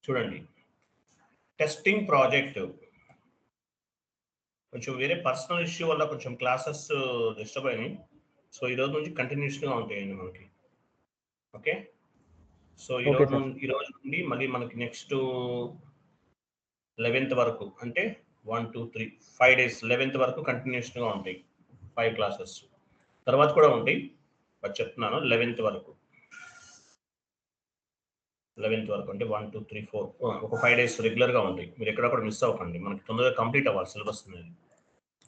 చూడండి, testing project కొంచెం వేరే పర్సనల్ ఇష్యూ వల్ల కొంచెం క్లాసెస్ డిస్టర్బ్ అయినాయి. సో ఈ రోజు నుంచి కంటిన్యూస్గా ఉంటాయండి మనకి. ఓకే, సో ఈ రోజు నుండి మళ్ళీ మనకి నెక్స్ట్ 11th వరకు, అంటే 1 2 3 5 days 11th వరకు కంటిన్యూస్గా ఉంటాయి 5 క్లాసెస్. తర్వాత కూడా ఉంటాయి, బట్ చెప్తున్నాను 11th వరకు అంటే 1 2 3 4 ఒక 5 days రెగ్యులర్గా ఉంటాయి. మీరు ఎక్కడ కూడా మిస్ అవ్వకండి, మనకి తొందరగా కంప్లీట్ అవ్వాలి సిలబస్ అనేది.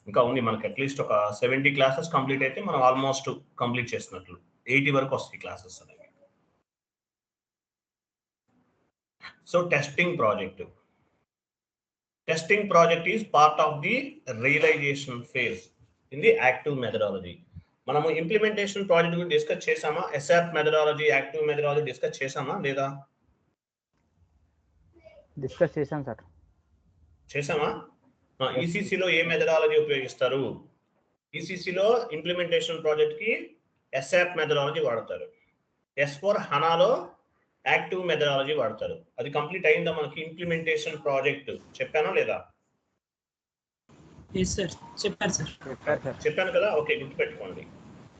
ఇంకా ఉంది మనకి అట్లీస్ట్ ఒక 70 క్లాసెస్ కంప్లీట్ అయితే మనం ఆల్మోస్ట్ కంప్లీట్ చేసినట్లు. 80 వరకు వస్తాయి క్లాసెస్ అనేవి. So testing project is part of the realization phase in the active methodology. మనము ఇంప్లిమెంటేషన్ ప్రాజెక్ట్ గురించి డిస్కస్ చేసామా? ASAP methodology, active methodology discuss చేసామా లేదా? డిస్కస్ చేసాం సార్. చేసామా? ఈసీసీలో ఏ మెథడాలజీ ఉపయోగిస్తారు? ఈసీసీలో ఇంప్లిమెంటేషన్ ప్రాజెక్ట్ కి ఎస్ఆప్ మెథడాలజీ వాడతారు. S4 హనాలో యాక్టివ్ మెథడాలజీ వాడతారు. అది కంప్లీట్ అయిందా మనకి ఇంప్లిమెంటేషన్ ప్రాజెక్ట్? చెప్పానా లేదా? చెప్పాను కదా. ఓకే, గుర్తుపెట్టుకోండి.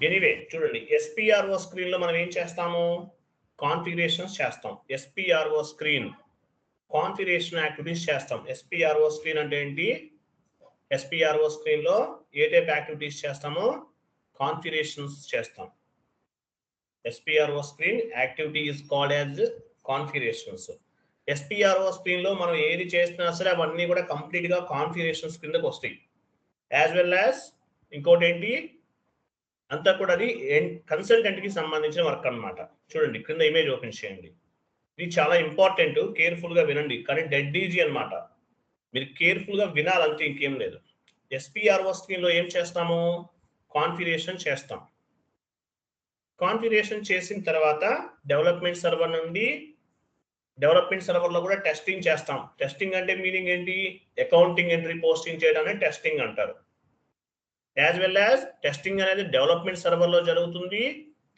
ఎనీవే చూడండి, ఎస్పిఆర్ఓ స్క్రీన్ లో మనం ఏం చేస్తాము? కాన్ఫిగరేషన్స్ చేస్తాం. ఎస్పిఆర్ఓ స్క్రీన్ కాన్ఫిగరేషన్ యాక్టివిటీస్ చేస్తాం. ఎస్పిఆర్ఓ స్క్రీన్ అంటే ఏంటి? ఎస్పిఆర్ఓ స్క్రీన్ లో ఏ టైప్ యాక్టివిటీస్ చేస్తామో కాన్ఫిగరేషన్స్ చేస్తాం. SPRO screen activity is called as configurations. SPRO screen లో మనం ఏది చేస్తున్నా సరే అవన్నీ కూడా కంప్లీట్ గా కాన్ఫిగరేషన్స్ కిందకి వస్తాయి. యాజ్ వెల్ యాజ్ ఇంకోటి ఏంటి, అంతా కూడా అది కన్సల్టెంట్ కి సంబంధించిన వర్క్ అన్నమాట. చూడండి, క్రింద ఇమేజ్ ఓపెన్ చేయండి. ఇది చాలా ఇంపార్టెంట్, కేర్ఫుల్ గా వినండి. కానీ డెడ్ ఈజీ అన్నమాట, మీరు కేర్ఫుల్ గా వినాలంటే ఇంకేం లేదు. SPRO స్క్రీన్ లో ఏం చేస్తాము? కాన్ఫిగరేషన్ చేస్తాం. కాన్ఫిగరేషన్ చేసిన తర్వాత డెవలప్మెంట్ సర్వర్ నుండి డెవలప్మెంట్ సర్వర్ లో కూడా టెస్టింగ్ చేస్తాం. టెస్టింగ్ అంటే మీనింగ్ ఏంటి? అకౌంటింగ్ ఎంట్రీ పోస్టింగ్ చేయడాన్ని టెస్టింగ్ అంటారు. యాజ్ వెల్ యాజ్ టెస్టింగ్ అనేది డెవలప్మెంట్ సర్వర్ లో జరుగుతుంది,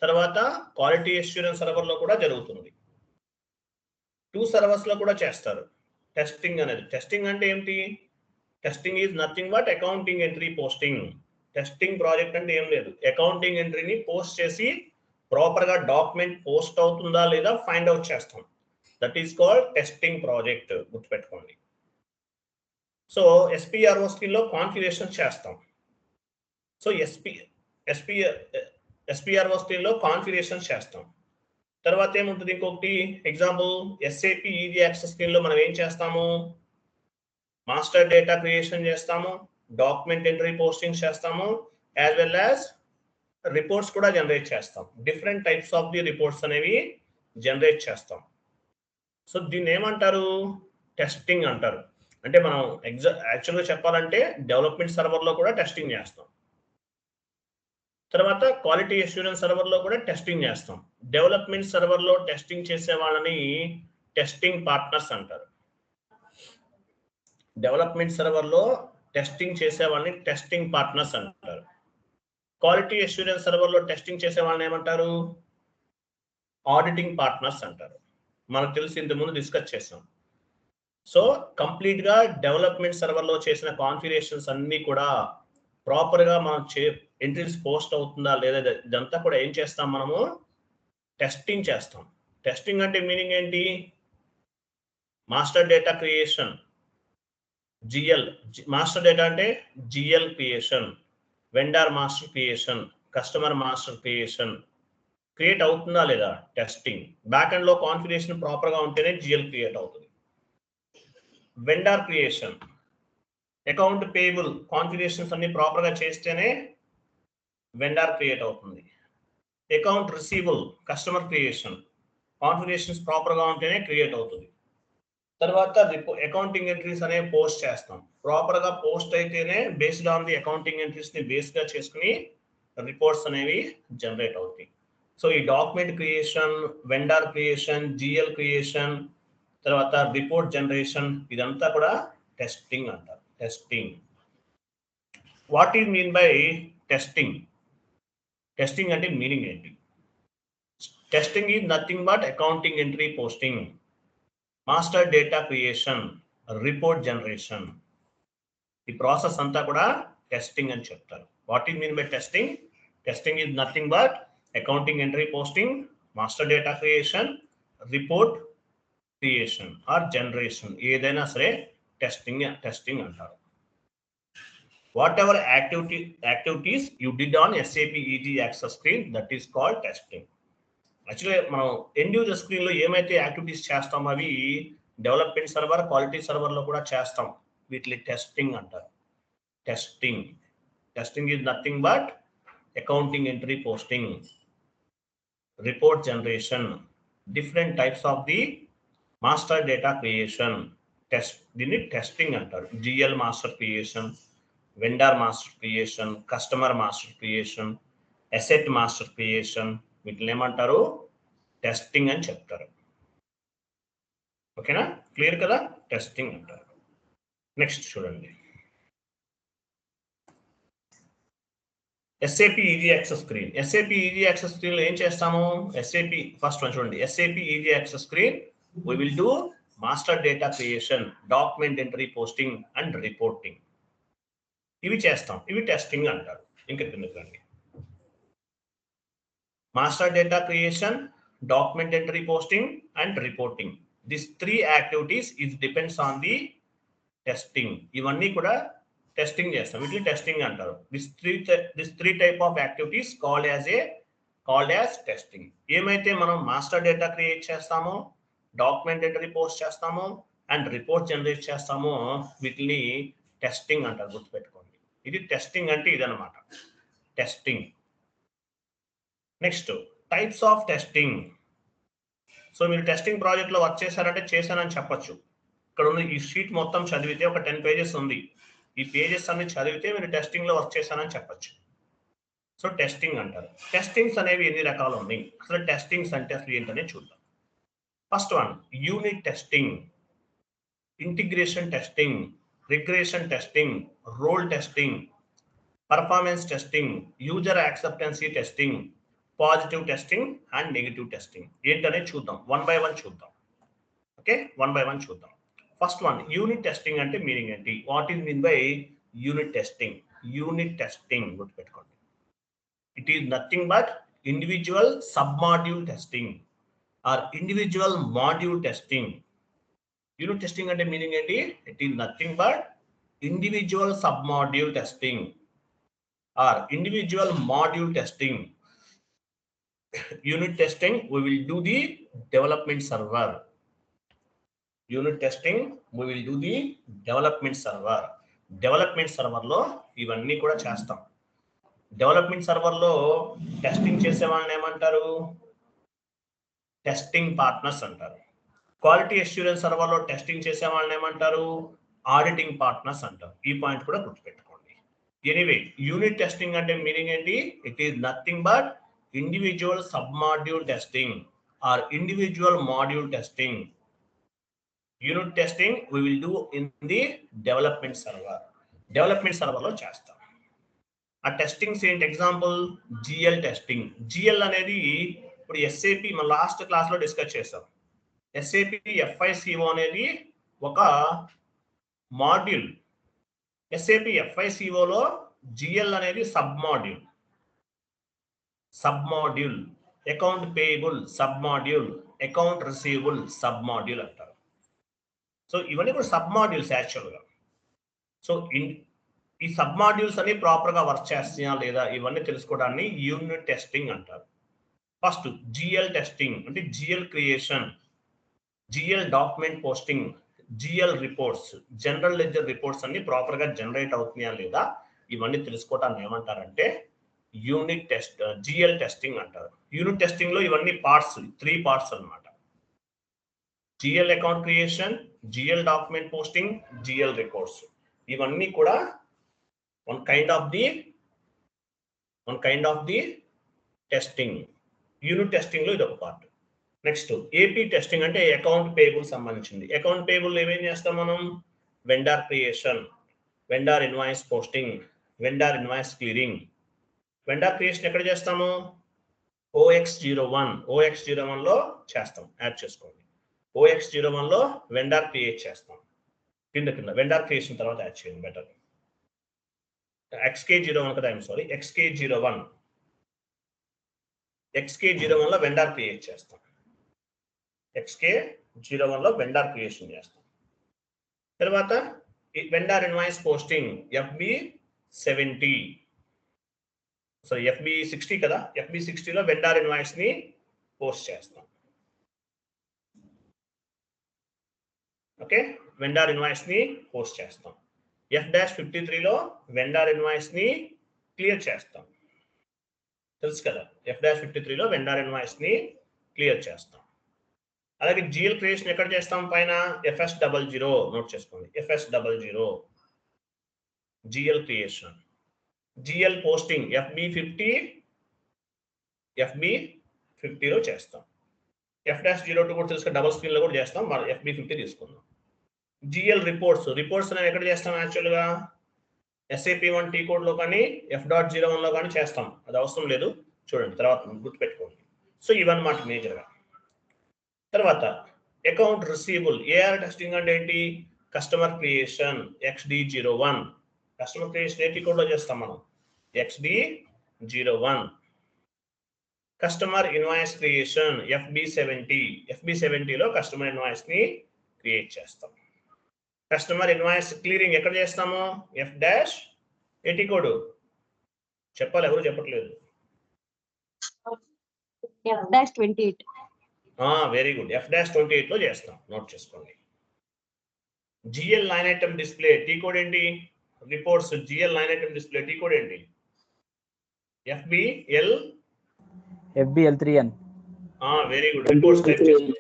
తర్వాత క్వాలిటీ అష్యూరెన్స్ సర్వర్ లో కూడా జరుగుతుంది. 2 సర్వర్స్ లో కూడా చేస్తారు టెస్టింగ్ అనేది. టెస్టింగ్ అంటే ఏంటి? Testing is nothing but accounting entry posting. Testing project అంటే ఏం లేదు, అకౌంటింగ్ ఎంట్రీని పోస్ట్ చేసి ప్రాపర్ గా డాక్యుమెంట్ పోస్ట్ అవుతుందా లేదా ఫైండ్ అవుట్ చేస్తాం. That is called testing project, గుర్తుపెట్టుకోండి. సో ఎస్పిఆర్ఓ స్క్రీన్ లో కాన్ఫిగరేషన్ చేస్తాం. సో ఎస్పిఆర్ఓ స్క్రీన్ లో కాన్ఫిగరేషన్ చేస్తాం. తర్వాత ఏముంటుంది? ఇంకొకటి example, SAP easy access screen లో మనం ఏం చేస్తాము? మాస్టర్ డేటా క్రియేషన్ చేస్తాము, డాక్యుమెంట్ ఎంట్రీ పోస్టింగ్ చేస్తాము, యాజ్ వెల్ యాజ్ రిపోర్ట్స్ కూడా జనరేట్ చేస్తాం. Different types of the reports అనేవి జనరేట్ చేస్తాం. సో దీన్ని ఏమంటారు? టెస్టింగ్ అంటారు. అంటే మనం యాక్చువల్గా చెప్పాలంటే డెవలప్మెంట్ సర్వర్ లో కూడా టెస్టింగ్ చేస్తాం, తర్వాత క్వాలిటీ అష్యూరెన్స్ సర్వర్ లో కూడా టెస్టింగ్ చేస్తాం. డెవలప్మెంట్ సర్వర్ లో టెస్టింగ్ చేసే వాళ్ళని టెస్టింగ్ పార్ట్నర్స్ అంటారు. డెవలప్మెంట్ సర్వర్ లో టెస్టింగ్ చేసే వాళ్ళని టెస్టింగ్ పార్ట్నర్స్ అంటారు. క్వాలిటీ అష్యూరెన్స్ సర్వర్ లో టెస్టింగ్ చేసే వాళ్ళని ఏమంటారు? ఆడిటింగ్ పార్ట్నర్స్ అంటారు. మనకు తెలిసి ఇంతకుముందు డిస్కస్ చేసాం. సో కంప్లీట్ గా డెవలప్మెంట్ సర్వర్ లో చేసిన కాన్ఫిగరేషన్స్ అన్ని కూడా ప్రాపర్ గా మనం ఎంట్రీస్ పోస్ట్ అవుతుందా లేదా ఇదంతా కూడా ఏం చేస్తాం? మనము టెస్టింగ్ చేస్తాం. టెస్టింగ్ అంటే మీనింగ్ ఏంటి? Master data creation, GL master data అంటే GL creation, vendor master creation, customer master creation create అవుతుందా లేదా టెస్టింగ్. బ్యాక్ ఎండ్ లో కాన్ఫిగరేషన్ ప్రాపర్ గా ఉంటేనే జిఎల్ క్రియేట్ అవుతుంది. Vendor creation, account payable configurations అన్ని ప్రాపర్ గా చేస్తేనే వెండర్ క్రియేట్ అవుతుంది. Account receivable customer creation configurations proper గా ఉంటేనే క్రియేట్ అవుతుంది. తర్వాత అకౌంటింగ్ ఎంట్రీస్ అనేవి పోస్ట్ చేస్తాం. ప్రాపర్ గా పోస్ట్ అయితేనే based on the accounting entries ని బేస్ గా చేసుకుని రిపోర్ట్స్ అనేవి జనరేట్ అవుతాయి. సో ఈ document creation, vendor creation, GL creation, తర్వాత రిపోర్ట్ జనరేషన్, ఇదంతా కూడా టెస్టింగ్ అంటారు. Testing. What is mean by testing? Testing అంటే మీనింగ్ ఏంటి? Testing is nothing but accounting entry posting. Master data creation, report generation. ఈ process అంతా కూడా టెస్టింగ్ అని చెప్తారు. What is mean by testing? Testing is nothing but accounting entry posting, master data creation, report creation are generation, ఏదైనా సరే testing అంటారు. Whatever activities you did on SAP Easy Access screen, that is called testing. Actually, మనం end user screen లో ఏమైతే activities చేస్తామో అవి development server, quality server లో కూడా చేస్తాం. వీటిని టెస్టింగ్ అంటారు. Testing is nothing but accounting entry posting, report generation, different types of the master data creation. దీన్ని టెస్టింగ్ అంటారు. GL master creation, vendor master creation, customer master creation, asset master creation, వీటిని ఏమంటారు? Testing అని చెప్తారు. ఓకేనా? Clear కదా? Testing అంటారు. Next చూడండి, SAP easy access screen. SAP easy access screen లో ఏం చేస్తాము? SAP ఫస్ట్ వన్ చూడండి. SAP easy access screen we will do master data creation, document entry posting and reporting. ఇవి చేస్తాం. ఇవి టెస్టింగ్ అంటారు. ఇంకా కిందకి master data creation, document entry posting and reporting. This 3 activities it depends on the testing. ఇవన్నీ కూడా testing చేస్తాం. వీటిని టెస్టింగ్ అంటారు. This three type of activities called as testing. ఏమైతే మనం మాస్టర్ డేటా క్రియేట్ చేస్తామో, డాక్యుమెంట్ ఎంట్రీ పోస్ట్ చేస్తామో and report generate చేస్తామో వీటిని టెస్టింగ్ అంటారు. గుర్తుపెట్టుకోండి. ఇది టెస్టింగ్ అంటే ఇదన్నమాట, testing. Next types of testing. So మీరు టెస్టింగ్ ప్రాజెక్ట్ లో వర్క్ చేశారంటే చేశానని చెప్పొచ్చు. ఇక్కడ ఉన్న ఈ షీట్ మొత్తం చదివితే ఒక 10 పేజెస్ ఉంది. ఈ పేజెస్ అన్ని చదివితే మీరు టెస్టింగ్ లో వర్క్ చేశానని చెప్పొచ్చు. సో టెస్టింగ్ అంటారు. టెస్టింగ్స్ అనేవి ఎన్ని రకాలు ఉన్నాయి, అసలు టెస్టింగ్స్ అంటే అసలు ఏంటనే చూద్దాం. First one unit testing, integration testing, regression testing, role testing, performance testing, user acceptancy testing, positive testing and negative testing. ఏంటనే చూద్దాం, వన్ బై వన్ చూద్దాం. ఓకే, వన్ బై వన్ చూద్దాం. ఫస్ట్ వన్ యూనిట్ టెస్టింగ్ అంటే meaning ఏంటి? What is mean by unit testing? Unit testing గుర్తుపెట్టుకోండి. It is nothing but individual sub module testing or individual module testing. Unit testing అంటే meaning ఏంటి? It is nothing but individual sub module testing or individual module testing. Unit testing, we will do the development server. Unit testing, we will do the development server. Development server లో ఇవన్నీ కూడా చేస్తాం. Development server లో testing చేసే వాళ్ళని ఏమంటారు? Testing partners అంటారు. Quality assurance server లో టెస్టింగ్ చేసే వాళ్ళని ఏమంటారు? ఆడిటింగ్ పార్ట్నర్స్ అంటారు. ఈ పాయింట్ కూడా గుర్తుపెట్టుకోండి. ఎనీవే యూనిట్ టెస్టింగ్ అంటే మీనింగ్ ఏంటి? It is nothing but individual submodule testing or individual module testing. Unit testing we will do in the development server. Development server lo chestam. ఆ testings ఏంటి? Example GL testing. GL అనేది ఇప్పుడు SAP మన last class లో discuss చేసాం. SAP FICO అనేది ఒక module. SAP FICO లో GL అనేది sub module. Account payable sub module, account receivable sub module అంటారు. సో ఇవన్నీ కూడా సబ్ మాడ్యూల్స్ యాక్చువల్గా. సో ఈ సబ్ మాడ్యూల్స్ అన్ని ప్రాపర్ గా వర్క్ చేస్తున్నాయా లేదా ఇవన్నీ తెలుసుకోవడాన్ని యూనిట్ టెస్టింగ్ అంటారు. ఫస్ట్ GL టెస్టింగ్ అంటే GL creation, GL document posting, GL reports, general ledger reports అన్ని ప్రాపర్ గా జనరేట్ అవుతున్నాయా లేదా ఇవన్నీ తెలుసుకోవడాన్ని ఏమంటారంటే యూనిట్ టెస్ట్, GL టెస్టింగ్ అంటారు. యూనిట్ టెస్టింగ్ లో ఇవన్నీ పార్ట్స్, 3 పార్ట్స్ అన్నమాట. GL account creation, GL document posting, GL reports. ఇవన్నీ కూడా one kind of the testing. Unit testing లో ఇది ఒక పార్ట్. నెక్స్ట్ AP టెస్టింగ్ అంటే అకౌంట్ పేయబుల్ సంబంధించింది. అకౌంట్ పేయబుల్ ఏమేం చేస్తాం మనం? Vendor creation, vendor invoice posting, vendor invoice clearing. Vendor creation ఎక్కడ చేస్తాము? OX01 లో చేస్తాం. యాడ్ చేసుకోండి. OX01 లో వెండార్ క్రియేట్ చేస్తాం. కింద వెండార్ క్రియేషన్ తర్వాత యాడ్ చేయండి బెటర్. XK01 కదా, ఐఎమ్ సారీ, XK01 లో వెండార్ క్రియేట్ చేస్తాం. XK01 లో వెండార్ క్రియేషన్ చేస్తాం. తర్వాత vendor invoice posting FB70, sorry FB60 కదా, FB60 లో వెండార్ ఇన్వాయిస్ ని పోస్ట్ చేస్తాం. ఓకే, వెండార్ ఇన్వాయిస్ ని పోస్ట్ చేస్తాం. F-53 లో వెండార్ ఇన్వాయిస్ ని క్లియర్ చేస్తాం. తెలుసు కదా, F-53 లో వెండార్ ఇన్వాయిస్ ని క్లియర్ చేస్తాం. అలాగే GL క్రియేషన్ ఎక్కడ చేస్తాం? పైన FS00 నోట్ చేసుకోండి. FS00 GL creation. GL posting FB50 లో చేస్తాం. F-02 కూడా తెలుసు, డబుల్ స్క్రీన్ లో కూడా చేస్తాం. మరి FB50 తీసుకుందాం. GL రిపోర్ట్స్ అనేది ఎక్కడ చేస్తాం? యాక్చువల్గా SAP1 T కోడ్ లో కానీ F.01 లో కానీ చేస్తాం. అది అవసరం లేదు, చూడండి తర్వాత గుర్తుపెట్టుకోండి. సో ఇవన్నమాట మేజర్గా. తర్వాత అకౌంట్ రిసీవబుల్ AR టెస్టింగ్ అంటే ఏంటి? Customer creation XD01. Customer creation ఏ T కోడ్ లో చేస్తాం మనం? XD01. Customer invoice creation FB70 లో కస్టమర్ ఇన్వాయిస్ ని క్రియేట్ చేస్తాం. కస్టమర్ ఇన్వాయిస్ క్లియరింగ్ ఎక్కడ చేస్తాము? F-80 కోడ్ చెప్పాలి, ఎవరు చెప్పట్లేదు. F-28. వెరీ గుడ్, F-28 లో చేస్తాం, నోట్ చేసుకోండి. GL line item display T code ఏంటి? Reports GL line item display T code ఏంటి? FBL3N. Very good, reports type చేసుకోండి.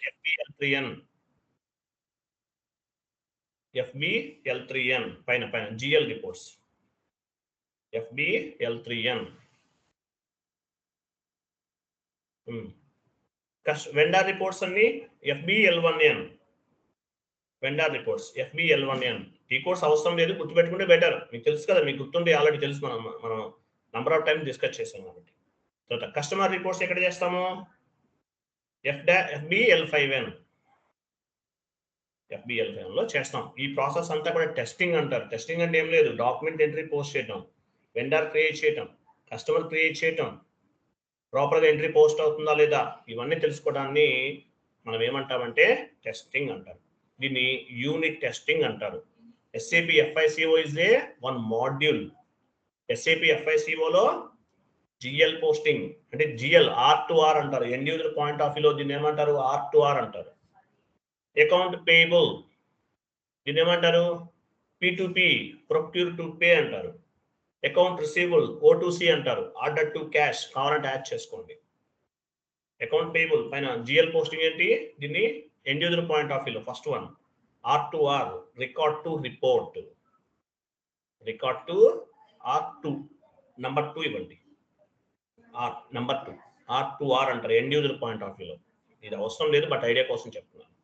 FBL3N పైన GL reports FBL3N. Vendor reports అన్ని FBL1N. Vendor reports FBL1N. T codes అవసరం లేదు, గుర్తుపెట్టుకుంటే better. మీకు తెలుసు కదా, మీకు గుర్తుంటే ఆల్రెడీ తెలుసు, మనం నంబర్ ఆఫ్ టైం డిస్కస్ చేసాం కాబట్టి. తర్వాత కస్టమర్ రిపోర్ట్స్ ఎక్కడ చేస్తాము? FBL5N లో చేస్తాం. ఈ ప్రాసెస్ అంతా కూడా టెస్టింగ్ అంటారు. టెస్టింగ్ అంటే ఏం లేదు, డాక్యుమెంట్ ఎంట్రీ పోస్ట్ చేయటం, వెండర్ క్రియేట్ చేయటం, కస్టమర్ క్రియేట్ చేయటం, ప్రాపర్గా ఎంట్రీ పోస్ట్ అవుతుందా లేదా, ఇవన్నీ తెలుసుకోవడాన్ని మనం ఏమంటామంటే టెస్టింగ్ అంటారు. దీన్ని యూనిట్ టెస్టింగ్ అంటారు. SAP FICO is a one module. SAP FICO లో GL పోస్టింగ్ అంటే GL R2R అంటారు. ఎండ్ యూజర్ పాయింట్ ఆఫ్ వ్యూలో దీన్ని ఏమంటారు? R2R అంటారు. అకౌంట్ పేయబుల్ దీన్ని ఏమంటారు? P2P, ప్రొక్యూర్ టు పే అంటారు. అకౌంట్ రిసీవబుల్ O2C అంటారు. ఆర్డర్ టు క్యాష్ కావాలంటే యాడ్ చేసుకోండి. అకౌంట్ పేయబుల్ పైన GL పోస్టింగ్ ఏంటి? దీన్ని ఎండ్ యూజర్ పాయింట్ ఆఫ్ వ్యూలో first one R2R, record to report. Record to R2 number 2 ఇవ్వండి. నంబర్ 2 R2R అంటారు ఎండ్ యూజర్ పాయింట్ ఆఫ్ వ్యూలో. ఇది అవసరం లేదు, బట్ ఐడియా కోసం చెప్తున్నాను.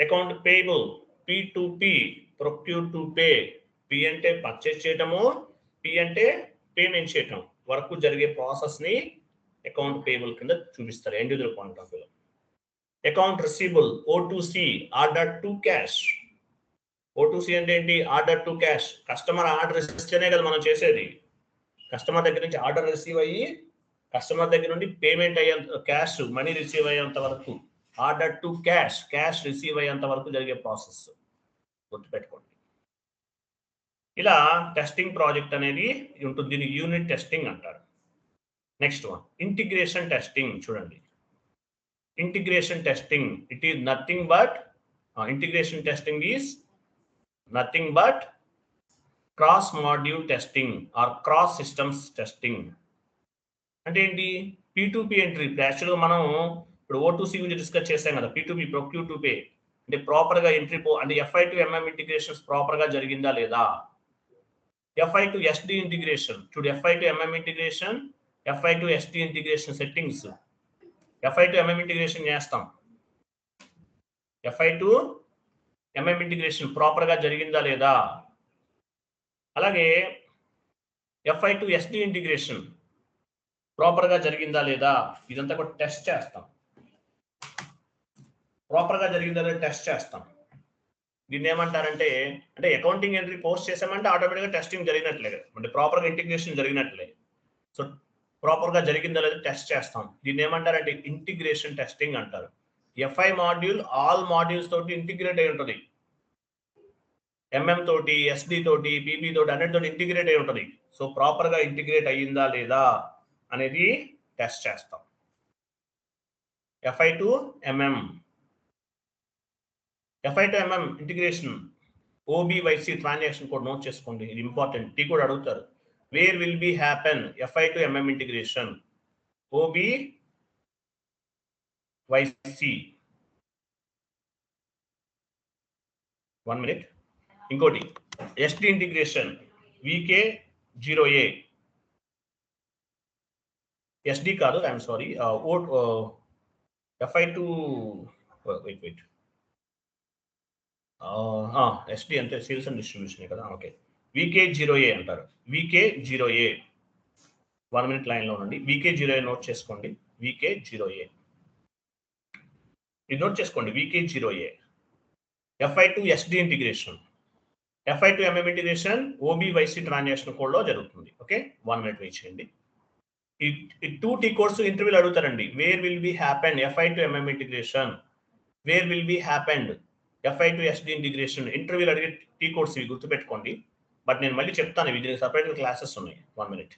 Account payable P2P, procure to pay. P అంటే పర్చేస్ చేయటము, P అంటే పేమెంట్ చేయటం, వర్క్ జరిగే ప్రాసెస్ ని అకౌంట్ పేయబుల్ కింద చూపిస్తారు ఎండ్ యూజర్ పాయింట్ ఆఫ్ వ్యూలో. Account receivable O2C, order to cash. O2C అంటే ఏంటి? Order to cash. Customer order ఇస్తేనే కదా మనం చేసేది. కస్టమర్ దగ్గర నుంచి ఆర్డర్ రిసీవ్ అయ్యి కస్టమర్ దగ్గర నుండి పేమెంట్ అయ్యేంత, క్యాష్ మనీ రిసీవ్ అయ్యేంత వరకు, ఆర్డర్ టు క్యాష్ రిసీవ్ అయ్యేంత వరకు జరిగే ప్రాసెస్ గుర్తుపెట్టుకోండి. ఇలా టెస్టింగ్ ప్రాజెక్ట్ అనేది ఉంటుంది. దీన్ని యూనిట్ టెస్టింగ్ అంటారు. Next one integration testing. చూడండి, integration testing it is nothing but integration testing is nothing but cross module testing or cross systems testing. అంటే ఏంటి? P2P entry. యాక్చువల్గా మనం ఇప్పుడు O2C గురించి డిస్కస్ చేసాం కదా. P2P, ప్రొక్యూర్ టు పే అంటే ప్రాపర్గా ఎంట్రీ అంటే FI టు MM ఇంటిగ్రేషన్స్ ప్రాపర్గా జరిగిందా లేదా. FI to SD integration. చూడు, FI to MM integration, FI to SD integration settings. FI to MM integration చేస్తాం. FI టు MM ఇంటిగ్రేషన్ ప్రాపర్గా జరిగిందా లేదా. అలాగే FI టు SD ఇంటిగ్రేషన్ ప్రాపర్గా జరిగిందా లేదా, ఇదంతా కూడా టెస్ట్ చేస్తాం. ప్రాపర్ గా జరిగిందో లేదో టెస్ట్ చేస్తాం. దీన్ని ఏమంటారంటే అంటే అకౌంటింగ్ ఎంట్రీ పోస్ట్ చేసామంటే ఆటోమేటిక్గా టెస్టింగ్ జరిగినట్లే, అంటే ప్రాపర్ గా ఇంటిగ్రేషన్ జరిగినట్లే. సో ప్రాపర్ గా జరిగిందో లేదో టెస్ట్ చేస్తాం. దీన్ని ఏమంటారంటే ఇంటిగ్రేషన్ టెస్టింగ్ అంటారు. ఎఫ్ఐ మాడ్యూల్ ఆల్ మాడ్యూల్స్ తోటి ఇంటిగ్రేట్ అయి ఉంటుంది. ఎంఎం తోటి, ఎస్డి తోటి, పీబీ తోటి అన్నిటితోటి ఇంటిగ్రేట్ అయి ఉంటుంది. సో ప్రాపర్ గా ఇంటిగ్రేట్ అయ్యిందా లేదా అనేది టెస్ట్ చేస్తాం. FI to MM, FI to MM integration OBYC transaction code note చేసుకోండి, ఇది ఇంపార్టెంట్. టీ కూడా అడుగుతారు. Where will be happen FI to MM integration OBYC. 1 minute. ఇంకోటి SD integration VK 0A, SD కాదు, I'm sorry, FI to wait SD అంటే sales and distribution కదా. Okay, VK 0A అంటారు. VK 0A 1 minute line లో ఉండండి. VK 0A note చేసుకోండి. VK 0A ఇది note చేసుకోండి. VK 0A FI to SD integration, FI to MM integration OBYC transaction code లో జరుగుతుంది. ఓకే, 1 minute వెయిట్ చేయండి. ఈ 2T కోర్సు ఇంటర్వ్యూలు అడుగుతారండి. Where will be happen FI to MM integration, where will be happened FI to SD integration. ఇంటర్వ్యూలు అడిగే tea course ఇవి గుర్తుపెట్టుకోండి. బట్ నేను మళ్ళీ చెప్తాను, ఇవి దీనికి సపరేట్ క్లాసెస్ ఉన్నాయి. 1 minute.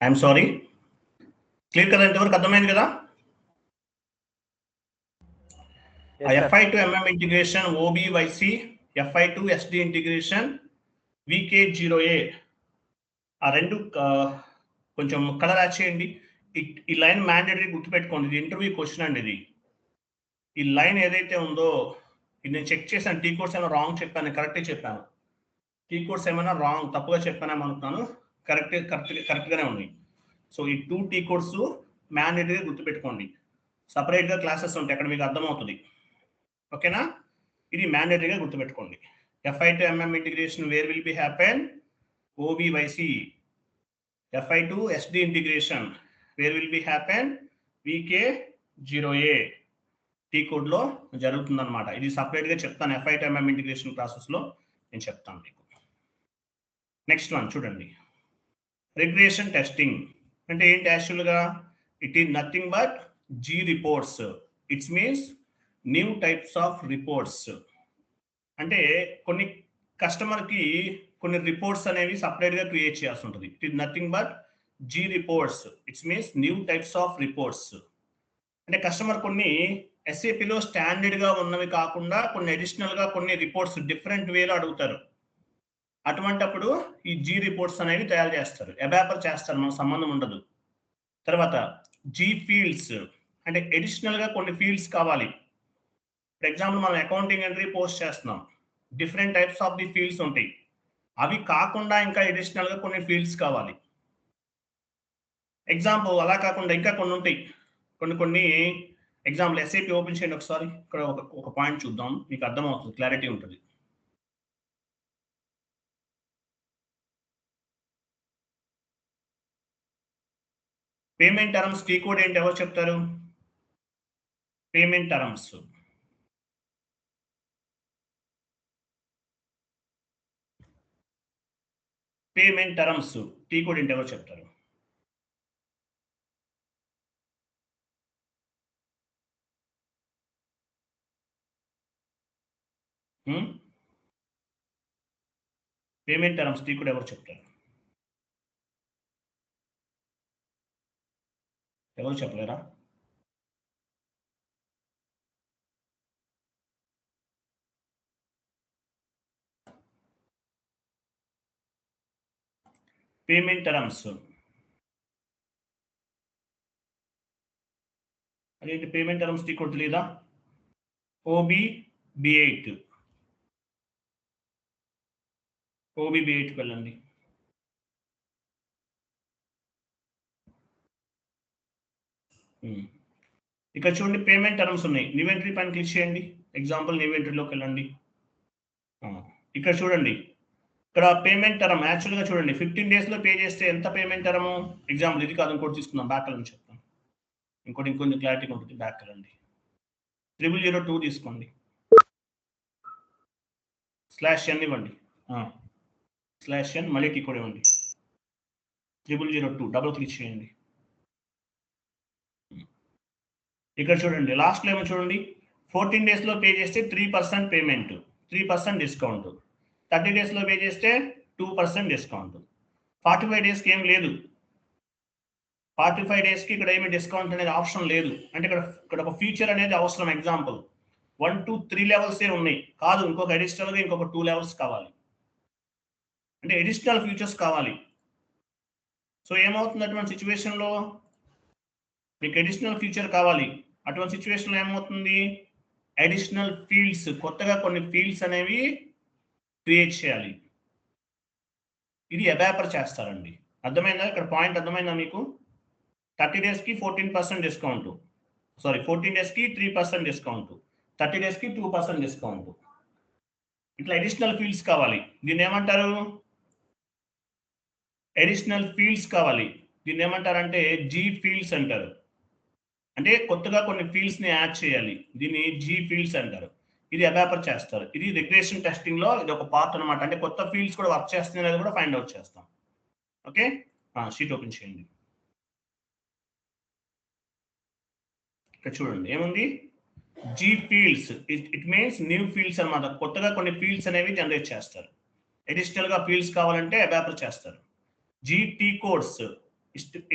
I'm sorry. క్లియర్ కదా? ఇంతవరకు అర్థమైంది కదా? FI to MM integration OBYC, FI to SD integration VK0A ఆ రెండు కొంచెం కలర్ యాడ్ చేయండి. ఈ లైన్ మ్యాండేటరీ గుర్తుపెట్టుకోండి, ఇది ఇంటర్వ్యూ క్వశ్చన్ అండి. ఇది ఈ లైన్ ఏదైతే ఉందో ఇది నేను చెక్ చేశాను. టీ కోడ్స్ ఏమైనా రాంగ్ చెప్పాను, కరెక్టే చెప్పాను. టీ కోడ్స్ ఏమైనా రాంగ్ తప్పుగా చెప్పానేమో అనుకున్నాను, కరెక్ట్గానే ఉంది. సో ఈ 2 టీ కోడ్స్ మ్యాండేటరీగా గుర్తుపెట్టుకోండి. సపరేట్గా క్లాసెస్ ఉంటాయి, అక్కడ మీకు అర్థమవుతుంది. ఓకేనా? ఇది మ్యాండేటరీగా గుర్తుపెట్టుకోండి. FI to MM integration where will be happen? OBYC. FI to SD integration where will be happen? VK0A. T code లో జరుగుతుంది అనమాట. ఇది సపరేట్ గా చెప్తాను, FI to MM integration process లో నేను చెప్తాను మీకు. నెక్స్ట్ వన్ చూడండి, రిగ్రెషన్ టెస్టింగ్ అంటే ఏంటి? యాక్చువల్ గా it is nothing but G reports. It's means new types of reports. అంటే కొన్ని కస్టమర్ కి కొన్ని రిపోర్ట్స్ అనేవి సపరేట్ గా క్రియేట్ చేయాల్సి ఉంటుంది. It is nothing but G reports. It's means new types of reports. అంటే కస్టమర్ కొన్ని SAPలో స్టాండర్డ్ గా ఉన్నవి కాకుండా కొన్ని అడిషనల్ గా కొన్ని రిపోర్ట్స్ డిఫరెంట్ వేలో అడుగుతారు. అటువంటప్పుడు ఈ G రిపోర్ట్స్ అనేవి తయారు చేస్తారు, ఎబాపర్ చేస్తారు, మనకు సంబంధం ఉండదు. తర్వాత G ఫీల్డ్స్ అంటే అడిషనల్ గా కొన్ని ఫీల్డ్స్ కావాలి. ఫర్ ఎగ్జాంపుల్ మనం అకౌంటింగ్ ఎంట్రీ పోస్ట్ చేస్తున్నాం, different types of the fields ఉంటాయి. అవి కాకుండా ఇంకా అడిషనల్ గా కొన్ని ఫీల్డ్స్ కావాలి. ఎగ్జాంపుల్ అలా కాకుండా ఇంకా కొన్ని ఉంటాయి, కొన్ని ఎగ్జాంపుల్ SAP ఓపెన్ చేయండి ఒకసారి. ఇక్కడ ఒక పాయింట్ చూద్దాం, మీకు అర్థమవుతుంది, క్లారిటీ ఉంటుంది. పేమెంట్ టర్మ్స్ టీ కోడ్ ఏంటి, ఎవరు చెప్తారు? పేమెంట్ టర్మ్స్ టీ కోడ్ ఏంటి, ఎవరు చెప్తారు? పేమెంట్ టర్మ్స్ టీ కోడ్ ఎవరు చెప్తారు? ఎవరు చెప్పలేరా? పేమెంట్ టర్మ్స్ అదేంటి? పేమెంట్ టర్మ్స్ టీ కోడ్ తెలీదా? OBB8 వెళ్ళండి. ఇక్కడ చూడండి, పేమెంట్ టర్మ్స్ ఉన్నాయి. న్యూ ఎంట్రీ పైన క్లిక్ చేయండి. ఎగ్జాంపుల్ న్యూ ఎంట్రీలోకి వెళ్ళండి. ఇక్కడ చూడండి, ఇక్కడ పేమెంట్ టర్మ్ యాక్చువల్గా చూడండి, 15 days లో పే చేస్తే ఎంత పేమెంట్ టర్మ్. ఎగ్జాంపుల్ ఇది కాదు, ఇంకోటి తీసుకుందాం, బ్యాక్ వెళ్ళని చెప్తాను. ఇంకొంచెం క్లారిటీగా ఉంటుంది. బ్యాక్ వెళ్ళండి, 0002 తీసుకోండి, /n ఇవ్వండి, /n మళ్ళీ టీ కోడ్ ఇవ్వండి, 0002 డబుల్ క్లిక్ చేయండి. ఇక్కడ చూడండి, లాస్ట్ ఏమో చూడండి, 14 days లో పే చేస్తే 3% పేమెంట్, 3% డిస్కౌంట్. 30 days లో పే చేస్తే 2% డిస్కౌంట్. 45 days ఏం లేదు. 45 days ఇక్కడ ఏమి డిస్కౌంట్ అనేది ఆప్షన్ లేదు. అంటే ఇక్కడ ఒక ఫీచర్ అనేది అవసరం. ఎగ్జాంపుల్ 1, 2, 3 లెవెల్స్ ఉన్నాయి కాదు, ఇంకొక అడిషనల్ గా ఇంకొక 2 levels కావాలి. అంటే అడిషనల్ ఫీచర్స్ కావాలి. సో ఏమవుతుంది అటువంటి సిచ్యువేషన్ లో? మీకు అడిషనల్ ఫీచర్ కావాలి. అటువంటి సిచ్యువేషన్ లో ఏమవుతుంది? అడిషనల్ ఫీల్డ్స్, కొత్తగా కొన్ని ఫీల్డ్స్ అనేవి క్రియేట్ చేయాలి. ఇది ఎబాపర్ చేస్తారండి. అర్థమైందా? ఇక్కడ పాయింట్ అర్థమైందా మీకు? 30 days కి 14% డిస్కౌంట్, 14 days కి 3% డిస్కౌంట్, 30 days కి 2% డిస్కౌంట్. ఇట్లా అడిషనల్ ఫీల్డ్స్ కావాలి. దీన్ని ఏమంటారు? అడిషనల్ ఫీల్డ్స్ కావాలి. దీన్ని ఏమంటారంటే G ఫీల్డ్స్ అంటారు. అంటే కొత్తగా కొన్ని ఫీల్డ్స్ ని యాడ్ చేయాలి, దీన్ని G ఫీల్డ్స్ అంటారు. ఇది ఎబాపర్ చేస్తారు. ఇది రిగ్రెషన్ టెస్టింగ్ లో ఇది ఒక పార్ట్ అనమాట. అంటే కొత్త ఫీల్డ్స్ కూడా వర్క్ చేస్తున్నాయి అనేది కూడా ఫైండ్ అవుట్ చేస్తాం. ఓకే, షీట్ ఓపెన్ చేయండి. ఇక్కడ చూడండి ఏముంది? G fields. It means new fields అన్నమాట. కొత్తగా కొన్ని ఫీల్డ్స్ అనేవి జనరేట్ చేస్తారు. అడిషనల్ గా ఫీల్డ్స్ కావాలంటే ఎబాపర్ చేస్తారు. GT codes.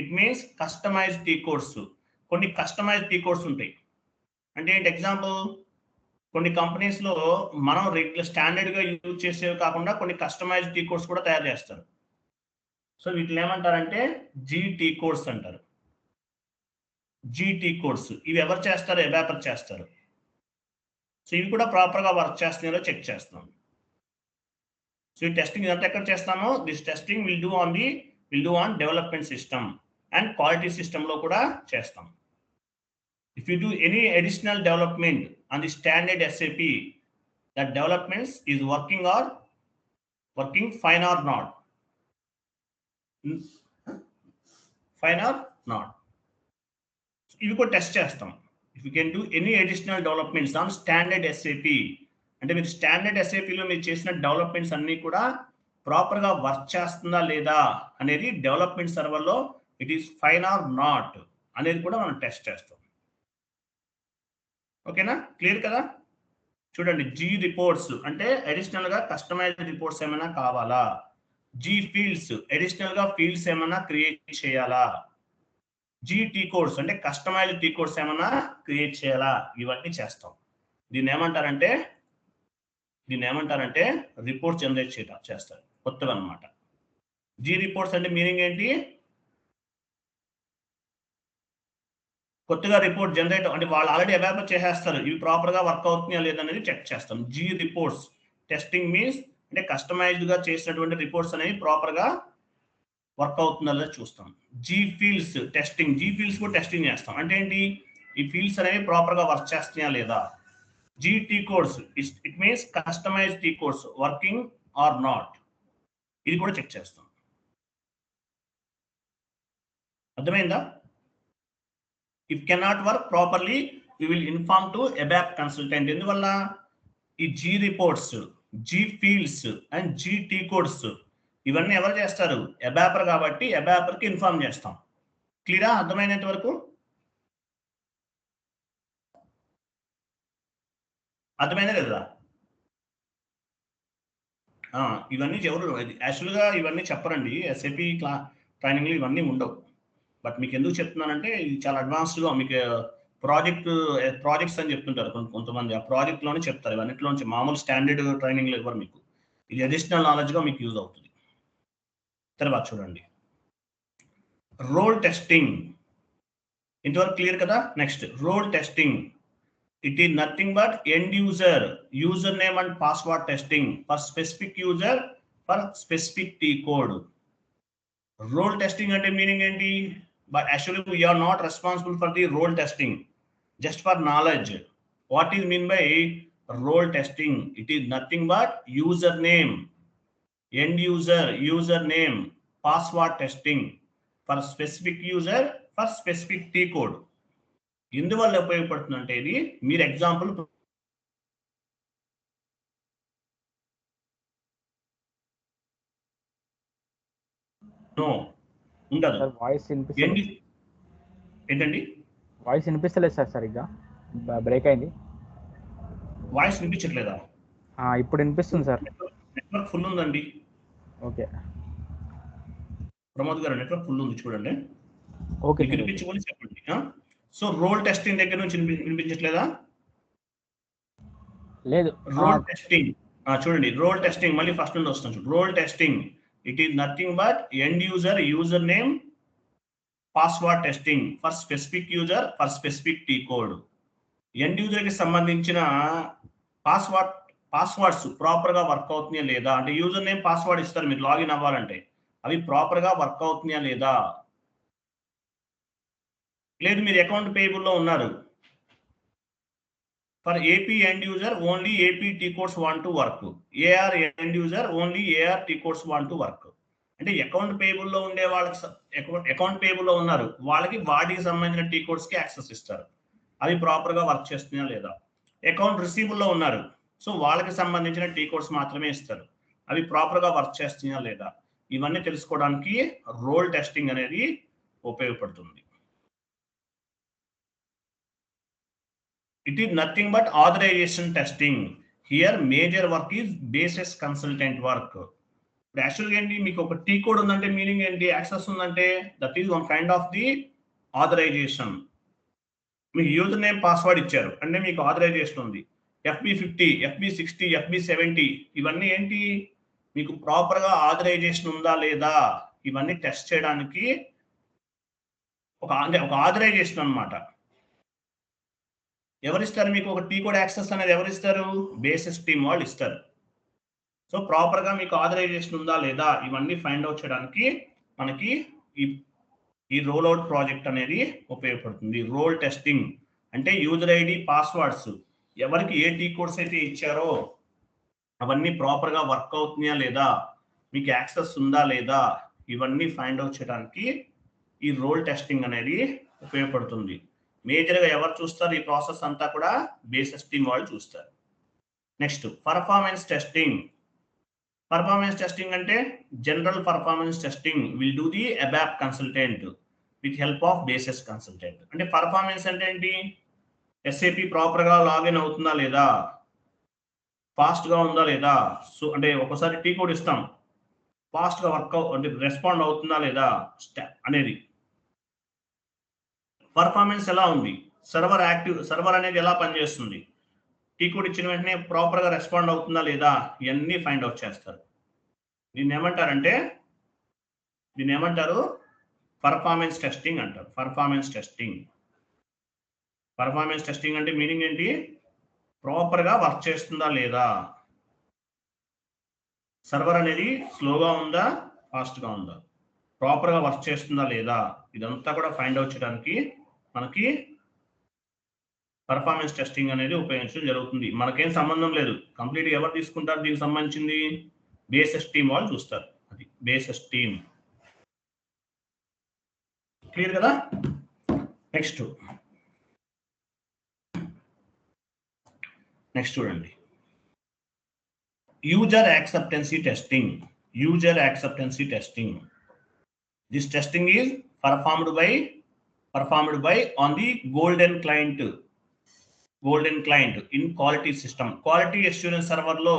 It means customized T codes. కొన్ని కస్టమైజ్డ్ టీ కోడ్స్ ఉంటాయి. అంటే ఏంటి ఎగ్జాంపుల్, కొన్ని కంపెనీస్లో మనం రెగ్యులర్ స్టాండర్డ్గా యూజ్ చేసేవి కాకుండా కొన్ని కస్టమైజ్డ్ టీ కోడ్స్ కూడా తయారు చేస్తారు. సో వీటిని ఏమంటారంటే జీటీ కోడ్స్ అంటారు. జీటీ కోడ్స్ ఇవి ఎవరు చేస్తారు? ఎవాపర్ చేస్తారు. సో ఇవి కూడా ప్రాపర్గా వర్క్ చేస్తున్నారో చెక్ చేస్తాం. సో ఈ టెస్టింగ్ ఇదంతా ఎక్కడ చేస్తామో, this testing will do on development system and quality సిస్టంలో కూడా చేస్తాం. If you do any additional development on the standard SAP, that developments is working fine or not. Fine or not. ఇవి కూడా test చేస్తాం. If you can do any additional developments on standard SAP, అంటే మీరు standard SAPలో మీరు చేసిన developments అన్నీ కూడా ప్రాపర్గా వర్క్ చేస్తుందా లేదా అనేది డెవలప్మెంట్ సర్వర్లో it is fine or not అనేది కూడా మనం టెస్ట్ చేస్తాం. ఓకేనా? క్లియర్ కదా? చూడండి, జీ రిపోర్ట్స్ అంటే అడిషనల్ గా కస్టమైజ్డ్ రిపోర్ట్స్ ఏమైనా కావాలా, జీ ఫీల్డ్స్ అడిషనల్ గా ఫీల్డ్స్ ఏమైనా క్రియేట్ చేయాలా, జీ టీ కోడ్స్ అంటే కస్టమైజ్డ్ టీ కోడ్స్ ఏమైనా క్రియేట్ చేయాలా, ఇవన్నీ చేస్తాం. దీన్ని ఏమంటారంటే రిపోర్ట్ జనరేట్ చేస్తారు కొత్తగా అన్నమాట. జీ రిపోర్ట్స్ అంటే మీనింగ్ ఏంటి? కొత్తగా రిపోర్ట్ జనరేట్ అంటే వాళ్ళు ఆల్రెడీ ఎవాపర్ చేసేస్తారు, ఇవి ప్రాపర్గా వర్క్ అవుతున్నాయా లేదనేది చెక్ చేస్తాం. జీ రిపోర్ట్స్ టెస్టింగ్ మీన్స్ అంటే కస్టమైజ్డ్ గా చేసినటువంటి రిపోర్ట్స్ అనేవి ప్రాపర్గా వర్క్ అవుతుందా లేదా చూస్తాం. Z fields testing, Z fields కూడా టెస్టింగ్ చేస్తాం. అంటే ఏంటి? ఈ ఫీల్డ్స్ అనేవి ప్రాపర్గా వర్క్ చేస్తున్నాయా లేదా. Z T codes it means customized T codes working or not, ఇది కూడా చెక్ చేస్తాం. అర్థమైందా? If cannot work properly, we will inform to ABAP consultant. ఎందువల్ల ఈ Z reports, Z fields and Z T codes ఇవన్నీ ఎవరు చేస్తారు? ఎబాపర్ కాబట్టి ఎబాపర్కి ఇన్ఫార్మ్ చేస్తాం. క్లియరా? అర్థమైనంత వరకు అర్థమైందా లేదా? ఇవన్నీ ఎవరు యాక్చువల్గా ఇవన్నీ చెప్పరండి, SAP ట్రైనింగ్లు ఇవన్నీ ఉండవు. బట్ మీకు ఎందుకు చెప్తున్నానంటే ఇది చాలా అడ్వాన్స్డ్గా మీకు ప్రాజెక్ట్స్ అని చెప్తుంటారు కొంతమంది, ఆ ప్రాజెక్ట్లోనే చెప్తారు. ఇవన్నిటిలోంచి మామూలు స్టాండర్డ్ ట్రైనింగ్లో ఇవ్వరు మీకు. ఇది అడిషనల్ నాలెడ్జ్గా మీకు యూజ్ అవుతుంది. తర్వాత చూడండి, రోల్ టెస్టింగ్. ఇంతవరకు క్లియర్ కదా? Next role testing. It is nothing but end user name and password testing for specific user for specific T code. Role testing అంటే మీనింగ్ ఏంటి? But actually we are not responsible for the role testing. Just for knowledge, what is mean by role testing? It is nothing but username, end username, password testing for specific user for specific T code. ఎందువల్ల ఉపయోగపడుతుందంటే ఇది మీరు example ఉండదు. ఏంటండి voice వినిపిస్తలేదు sir, సరిగ్గా break అయింది. Voice వినిపించట్లేదా? ఇప్పుడు వినిపిస్తుంది సార్. నెట్వర్క్ ఫుల్ ఉందండి. ఓకే ప్రమోద్ గారు, నెట్వర్క్ ఫుల్ ఉంది చూడండి. ఓకే వినిపించుకొని చెప్పండి. సో రోల్ టెస్టింగ్ దగ్గర నుంచి వినిపించట్లేదా? లేదు. రోల్ టెస్టింగ్ చూడండి, రోల్ టెస్టింగ్ మళ్ళీ ఫస్ట్ నుండి వస్తాం చూడండి. Role testing it is nothing but end user name password testing for specific user for specific T code. End యూజర్కి సంబంధించిన పాస్వర్డ్స్ ప్రాపర్గా వర్క్ అవుతున్నాయా లేదా, అంటే యూజర్ నేమ్ పాస్వర్డ్ ఇస్తారు మీరు లాగిన్ అవ్వాలంటే, అవి ప్రాపర్గా వర్క్ అవుతున్నాయా లేదా. లేదు మీరు అకౌంట్ పేయబుల్లో ఉన్నారు, for AP end user only AP T codes want to work, AR end user only AR T codes want to work. అంటే అకౌంట్ పేయబుల్లో ఉండే వాళ్ళకి అకౌంట్ పేయబుల్లో ఉన్నారు, వాళ్ళకి వాటికి సంబంధించిన టీ కోడ్స్కి యాక్సెస్ ఇస్తారు, అవి ప్రాపర్గా వర్క్ చేస్తున్నాయా లేదా. అకౌంట్ రిసీబుల్లో ఉన్నారు, సో వాళ్ళకి సంబంధించిన టీ కోడ్స్ మాత్రమే ఇస్తారు, అవి ప్రాపర్గా వర్క్ చేస్తున్నాయా లేదా. ఇవన్నీ తెలుసుకోవడానికి రోల్ టెస్టింగ్ అనేది ఉపయోగపడుతుంది. It is nothing but authorization testing. Here major work is basis consultant work. ఇప్పుడు యాక్చువల్గా ఏంటి, మీకు ఒక టీ కోడ్ ఉందంటే మీనింగ్ ఏంటి, యాక్సెస్ ఉందంటే that is one kind of the authorization. మీకు యూజర్ నేమ్ పాస్వర్డ్ ఇచ్చారు అంటే మీకు ఆథరైజేషన్ ఉంది. FB50, FB60, FB70 ఇవన్నీ ఏంటి, మీకు ప్రాపర్గా ఆథరైజేషన్ ఉందా లేదా ఇవన్నీ టెస్ట్ చేయడానికి ఒక ఆథరైజేషన్ అన్నమాట. ఎవరిస్తారు మీకు ఒక టీ కోడ్ యాక్సెస్ అనేది, ఎవరిస్తారు, బేసిస్ టీమ్ వాళ్ళు ఇస్తారు. సో ప్రాపర్గా మీకు ఆథరైజేషన్ ఉందా లేదా ఇవన్నీ ఫైండ్ అవుట్ చేయడానికి మనకి ఈ రోల్ అవుట్ ప్రాజెక్ట్ అనేది ఉపయోగపడుతుంది. రోల్ టెస్టింగ్ అంటే యూజర్ ఐడి, పాస్వర్డ్స్, ఎవరికి ఏ టీ కోడ్స్ అయితే ఇచ్చారో అవన్నీ ప్రాపర్గా వర్క్ అవుతున్నాయా లేదా, మీకు యాక్సెస్ ఉందా లేదా ఇవన్నీ ఫైండ్ అవుట్ చేయడానికి ఈ రోల్ టెస్టింగ్ అనేది ఉపయోగపడుతుంది. మేజర్గా ఎవరు చూస్తారు ఈ ప్రాసెస్ అంతా కూడా, బేసిస్ టీమ్ వాళ్ళు చూస్తారు. Next performance testing. Performance testing అంటే general performance testing will do the ABAP consultant with help of basis consultant. అంటే పర్ఫార్మెన్స్ అంటే ఏంటి, SAP ప్రాపర్గా లాగిన్ అవుతుందా లేదా, ఫాస్ట్గా ఉందా లేదా. సో అంటే ఒకసారి టీ కోడ్ ఇస్తాం, ఫాస్ట్గా వర్క్ అంటే రెస్పాండ్ అవుతుందా లేదా అనేది. పర్ఫార్మెన్స్ ఎలా ఉంది, సర్వర్ అనేది ఎలా పనిచేస్తుంది, టీ కోడ్ ఇచ్చిన వెంటనే ప్రాపర్గా రెస్పాండ్ అవుతుందా లేదా ఇవన్నీ ఫైండ్ అవుట్ చేస్తారు. దీన్ని ఏమంటారు పర్ఫార్మెన్స్ టెస్టింగ్ అంటారు. పర్ఫార్మెన్స్ టెస్టింగ్ అంటే మీనింగ్ ఏంటి, ప్రాపర్గా వర్క్ చేస్తుందా లేదా, సర్వర్ అనేది స్లోగా ఉందా ఫాస్ట్గా ఉందా, ప్రాపర్గా వర్క్ చేస్తుందా లేదా, ఇదంతా కూడా ఫైండ్ అవుట్ చేయడానికి మనకి పర్ఫార్మెన్స్ టెస్టింగ్ అనేది ఉపయోగించడం జరుగుతుంది. మనకేం సంబంధం లేదు, కంప్లీట్ ఎవరు తీసుకుంటారు దీనికి సంబంధించింది, బేసిస్ టీమ్ వాళ్ళు చూస్తారు. అది బేసిస్ టీమ్. క్లియర్ కదా. నెక్స్ట్ చూడండి, user acceptancy testing. This testing is performed by on the golden client in quality system. Quality assurance server లో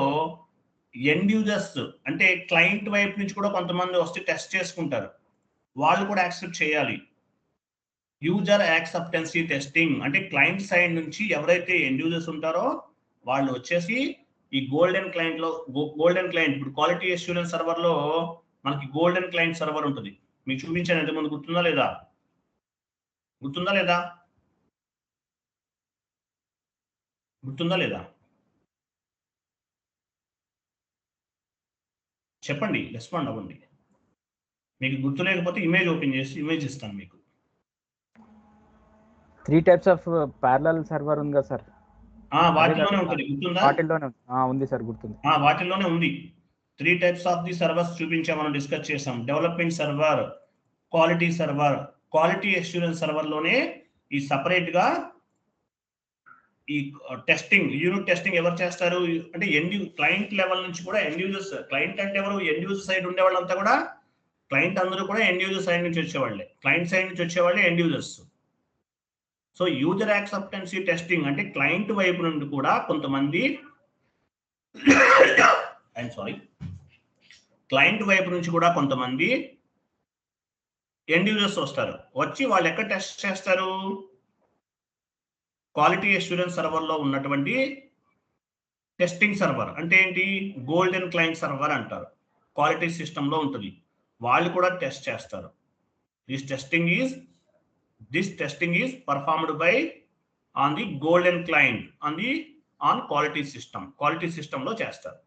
ఎండ్ యూజర్స్ అంటే క్లయింట్ వైపు నుంచి కూడా కొంతమంది వస్తే టెస్ట్ చేసుకుంటారు, వాళ్ళు కూడా యాక్సెప్ట్ చేయాలి. యూజర్ యాక్సెప్టెన్సీ టెస్టింగ్ అంటే క్లయింట్ సైడ్ నుంచి ఎవరైతే ఎండ్ యూజర్స్ ఉంటారో వాళ్ళు వచ్చేసి ఈ గోల్డెన్ క్లయింట్ ఇప్పుడు క్వాలిటీ అష్యూరెన్స్ సర్వర్ లో మనకి గోల్డెన్ క్లయింట్ సర్వర్ ఉంటుంది. మీకు చూపించాను ఎంతమంది, గుర్తుందా లేదా చెప్పండి, రెస్పాండ్ అవ్వండి. మీకు గుర్తు లేకపోతే ఇమేజ్ ఓపెన్ చేసి ఇమేజ్ ఇస్తాను మీకు. 3 types of parallel server ఉంది కదా సార్, వాటిలోనే ఉంటుంది, గుర్తుందా? వాటిల్లోనే ఉంది సార్, గుర్తుంది. వాటిల్లోనే ఉంది. 3 types ఆఫ్ ది సర్వర్స్ చూపించాం, మనం డిస్కస్ చేసాం. Development server, quality server, quality assurance server లోనే ఈ సపరేట్ గా ఈ టెస్టింగ్, యూనిట్ టెస్టింగ్ ఎవరు చేస్తారు అంటే క్లయింట్ లెవెల్ నుంచి కూడా ఎండ్ యూజర్స్. క్లయింట్ అంటే ఎవరు, ఎండ్ యూజర్ సైడ్ ఉండే వాళ్ళంతా కూడా, క్లయింట్ అందరూ కూడా ఎండ్ యూజర్ సైడ్ నుంచి వచ్చేవాళ్ళే, క్లయింట్ సైడ్ నుంచి వచ్చేవాళ్ళే end users. So user acceptancy testing అంటే క్లయింట్ వైపు నుండి కూడా కొంతమంది క్లయింట్ వైపు నుంచి కూడా కొంతమంది ఎండ్ యూజర్స్ వస్తారు. వచ్చి వాళ్ళు ఎక్కడ టెస్ట్ చేస్తారు, క్వాలిటీ అష్యూరెన్స్ సర్వర్ లో ఉన్నటువంటి టెస్టింగ్ సర్వర్ అంటే ఏంటి, గోల్డెన్ క్లయింట్ సర్వర్ అంటారు, క్వాలిటీ సిస్టమ్ లో ఉంటుంది, వాళ్ళు కూడా టెస్ట్ చేస్తారు. This testing is performed by on the golden client on quality system లో చేస్తారు.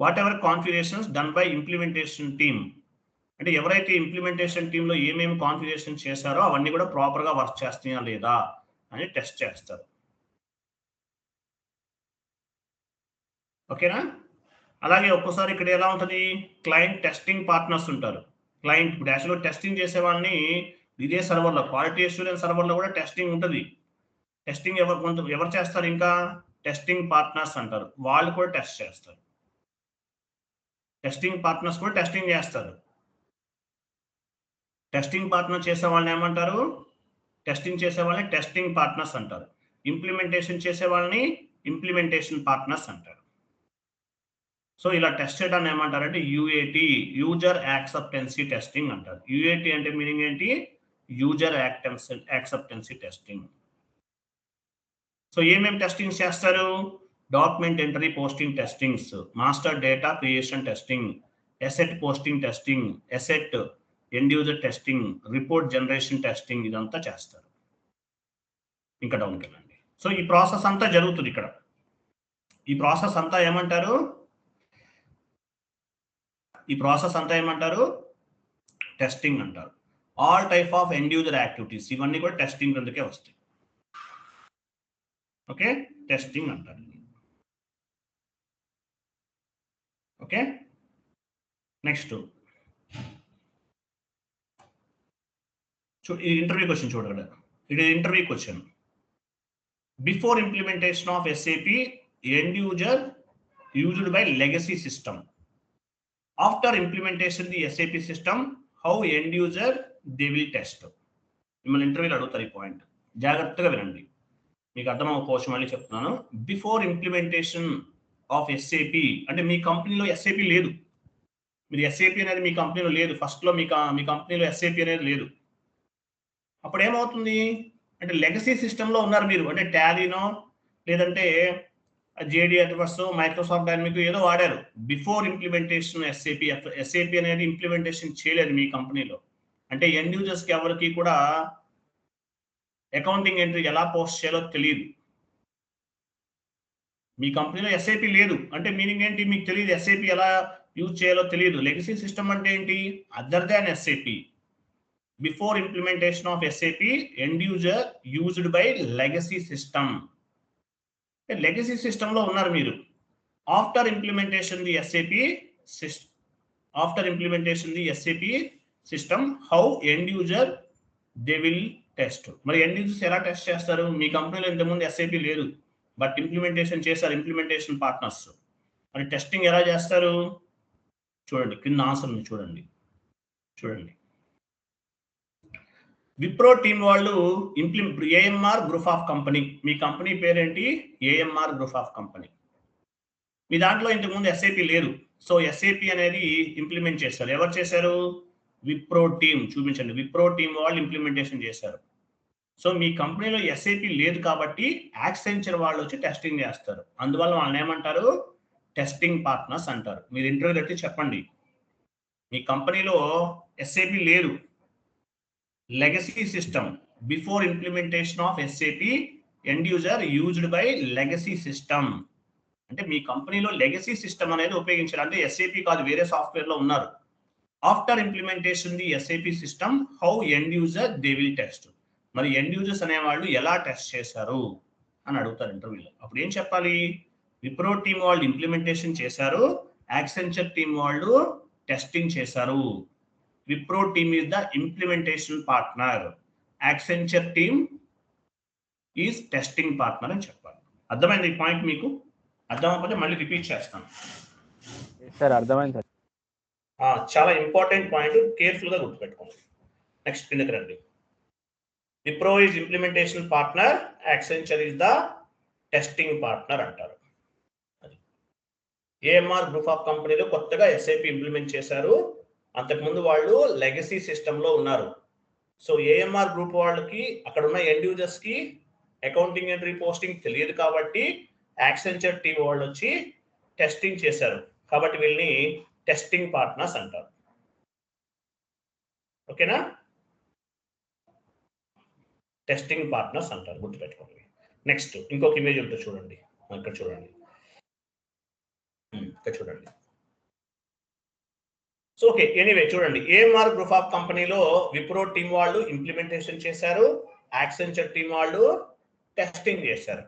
What ever configurations done by implementation team అంటే ఎవరైతే ఇంప్లిమెంటేషన్ టీమ్ లో ఏమేమి కాన్ఫిగరేషన్ చేశారో అవన్నీ కూడా ప్రాపర్ గా వర్క్ చేస్తున్నాయా లేదా అని టెస్ట్ చేస్తారు. ఓకేనా. అలాగే ఒక్కోసారి ఇక్కడ ఎలా ఉంటుంది, క్లయింట్ టెస్టింగ్ పార్ట్నర్స్ ఉంటారు. క్లయింట్ ఇప్పుడు యాక్చువల్గా టెస్టింగ్ చేసే వాళ్ళని ఇదే సర్వర్లో, క్వాలిటీ అష్యూరెన్స్ సర్వర్లో కూడా టెస్టింగ్ ఉంటుంది. టెస్టింగ్ ఎవరు చేస్తారు, ఇంకా టెస్టింగ్ పార్ట్నర్స్ అంటారు, వాళ్ళు కూడా టెస్ట్ చేస్తారు. టెస్టింగ్ పార్ట్నర్స్ కూడా టెస్టింగ్ చేస్తారు. టెస్టింగ్ పార్ట్నర్ చేసే వాళ్ళని ఏమంటారు, టెస్టింగ్ చేసే వాళ్ళని టెస్టింగ్ పార్ట్నర్స్ అంటారు. ఇంప్లిమెంటేషన్ చేసే వాళ్ళని ఇంప్లిమెంటేషన్ పార్ట్నర్స్ అంటారు. సో ఇలా టెస్ట్ చేయడాన్ని ఏమంటారంటే యూఏటి, యూజర్ యాక్సెప్టెన్సీ టెస్టింగ్ అంటారు. యూఏటి అంటే మీనింగ్ ఏంటి? User acceptancy testing. సో ఏమేమి టెస్టింగ్స్ చేస్తారు? Document entry posting testings, master data creation testing, asset posting testing, asset end user testing, report generation testing, ఇదంతా చేస్తారు. ఇంకా డౌన్కి వెళ్ళండి. సో ఈ ప్రాసెస్ అంతా జరుగుతుంది ఇక్కడ. ఈ ప్రాసెస్ అంతా ఏమంటారు? ఈ ప్రాసెస్ అంతా ఏమంటారు? టెస్టింగ్ అంటారు. All type of end user activities ఇవన్నీ కూడా టెస్టింగ్ కిందకే వస్తాయి. ఓకే, టెస్టింగ్ అంటారు. ఓకే, నెక్స్ట్ ఈ ఇంటర్వ్యూ క్వశ్చన్ చూడండి. ఇది interview question. Before implementation of SAP end user used by legacy system. After implementation the SAP system how end user they will test. మిమ్మల్ని ఇంటర్వ్యూలో అడుగుతారు ఈ పాయింట్, జాగ్రత్తగా వినండి, మీకు అర్థమవుకోవచ్చు. మళ్ళీ చెప్తున్నాను. బిఫోర్ ఇంప్లిమెంటేషన్ ఆఫ్ SAP అంటే మీ కంపెనీలో SAP లేదు, మీరు SAP అనేది మీ కంపెనీలో లేదు, ఫస్ట్లో మీ కంపెనీలో SAP అనేది లేదు. అప్పుడు ఏమవుతుంది అంటే లెగసీ సిస్టంలో ఉన్నారు మీరు, అంటే టాలీనో లేదంటే JD Edwards, మైక్రోసాఫ్ట్ డైనమిక్ ఏదో వాడారు. బిఫోర్ ఇంప్లిమెంటేషన్ SAP అనేది ఇంప్లిమెంటేషన్ చేయలేదు మీ కంపెనీలో. అంటే ఎండ్ యూజర్స్కి ఎవరికి కూడా అకౌంటింగ్ ఎంట్రీ ఎలా పోస్ట్ చేయాలో తెలియదు. మీ కంపెనీలో SAP లేదు అంటే మీనింగ్ ఏంటి? మీకు తెలియదు SAP ఎలా యూజ్ చేయాలో తెలియదు. లెగసీ సిస్టమ్ అంటే ఏంటి? Other than SAP. Before implementation of SAP end user used by legacy system. Legacy సిస్టంలో ఉన్నారు మీరు. After implementation the SAP system how end user they will test. మరి ఎండ్ యూజర్స్ ఎలా టెస్ట్ చేస్తారు? మీ కంపెనీలో ఇంతకుముందు SAP లేదు, బట్ ఇంప్లిమెంటేషన్ చేశారు ఇంప్లిమెంటేషన్ పార్ట్నర్స్. మరి టెస్టింగ్ ఎలా చేస్తారు? చూడండి, కింద ఆన్సర్ ఉంది చూడండి. విప్రో టీమ్ వాళ్ళు AMR group of company, me company పేరేంటి? AMR group of company. మీ దాంట్లో ఇంతకుముందు SAP లేదు, సో SAP అనేది ఇంప్లిమెంట్ చేస్తారు. ఎవరు చేశారు? విప్రో టీమ్. చూపించండి, విప్రో టీమ్ వాళ్ళు ఇంప్లిమెంటేషన్ చేశారు. సో మీ కంపెనీలో SAP లేదు కాబట్టి యాక్సెంచర్ వాళ్ళు వచ్చి టెస్టింగ్ చేస్తారు. అందువల్ల వాళ్ళని ఏమంటారు? టెస్టింగ్ పార్ట్నర్స్ అంటారు. మీరు ఇంటర్వ్యూ పెట్టి చెప్పండి, మీ కంపెనీలో SAP లేదు, legacy system. Before implementation of SAP end user used by legacy system. అంటే మీ కంపెనీలో లెగసీ సిస్టమ్ అనేది ఉపయోగించారు, అంటే SAP కాదు, వేరే సాఫ్ట్వేర్ లో ఉన్నారు. After implementation the SAP system how end user they will test. మరి ఎండ్ యూజర్స్ అనేవాళ్ళు ఎలా టెస్ట్ చేశారు అని అడుగుతారు ఇంటర్వ్యూలో. అప్పుడు ఏం చెప్పాలి? విప్రో టీమ్ వాళ్ళు ఇంప్లిమెంటేషన్ చేశారు, యాక్సెంచర్ టీమ్ వాళ్ళు టెస్టింగ్ చేశారు. Wipro team is the implementation partner, Accenture team is testing partner అని చెప్పాలి. అర్థమైంది ఈ పాయింట్? మీకు అర్థమైపోతే మళ్ళీ రిపీట్ చేస్తాను. సార్ అర్థమైంది సార్. చాలా ఇంపార్టెంట్ పాయింట్, కేర్ఫుల్ గా గుర్తుపెట్టుకోండి. నెక్స్ట్ కిందకి రండి. Wipro is implementation partner, Accenture is the testing partner అంటారు. AMR గ్రూప్ ఆఫ్ కంపెనీలో కొత్తగా SAP ఇంప్లిమెంట్ చేశారు, అంతకుముందు వాళ్ళు లెగసీ సిస్టంలో ఉన్నారు. సో AMR గ్రూప్ వాళ్ళకి అక్కడ ఉన్న ఎండ్ యూజర్స్ కి అకౌంటింగ్ ఎంట్రీ పోస్టింగ్ తెలియదు కాబట్టి యాక్సెంచర్ టీమ్ వాళ్ళు వచ్చి టెస్టింగ్ చేశారు, కాబట్టి వీళ్ళని టెస్టింగ్ పార్ట్నర్స్ అంటారు. ఓకేనా? టెస్టింగ్ పార్ట్నర్స్ అంటారు, గుర్తుపెట్టుకోండి. నెక్స్ట్ ఇంకొక ఇమేజ్ ఉంటుంది చూడండి, ఇక్కడ చూడండి. సో ఓకే, ఎనీవే చూడండి, AMR గ్రూప్ ఆఫ్ కంపెనీలో విప్రో టీమ్ వాళ్ళు ఇంప్లిమెంటేషన్ చేశారు, యాక్సెంచర్ టీమ్ వాళ్ళు టెస్టింగ్ చేశారు.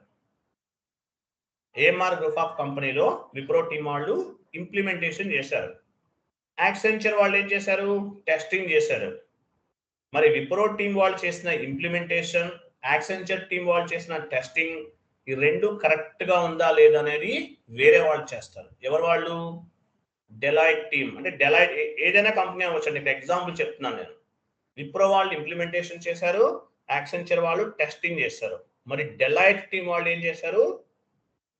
AMR గ్రూప్ ఆఫ్ కంపెనీలో విప్రో టీమ్ వాళ్ళు ఇంప్లిమెంటేషన్ చేశారు, యాక్సెంచర్ వాళ్ళు ఏం చేశారు? టెస్టింగ్ చేశారు. మరి విప్రో టీమ్ వాళ్ళు చేసిన ఇంప్లిమెంటేషన్, యాక్సెంచర్ టీమ్ వాళ్ళు చేసిన టెస్టింగ్, ఈ రెండు కరెక్ట్ గా ఉందా లేదా అనేది వేరే వాళ్ళు చేస్తారు. ఎవరు వాళ్ళు? Deloitte team. అంటే డెలాయిట్ ఏదైనా కంపెనీ అవ్వచ్చండి, ఇక్కడ ఎగ్జాంపుల్ చెప్తున్నాను నేను. విప్రో వాళ్ళు ఇంప్లిమెంటేషన్ చేశారు, యాక్సెంచర్ వాళ్ళు టెస్టింగ్ చేశారు. మరి డెలాయిట్ టీమ్ వాళ్ళు ఏం చేశారు?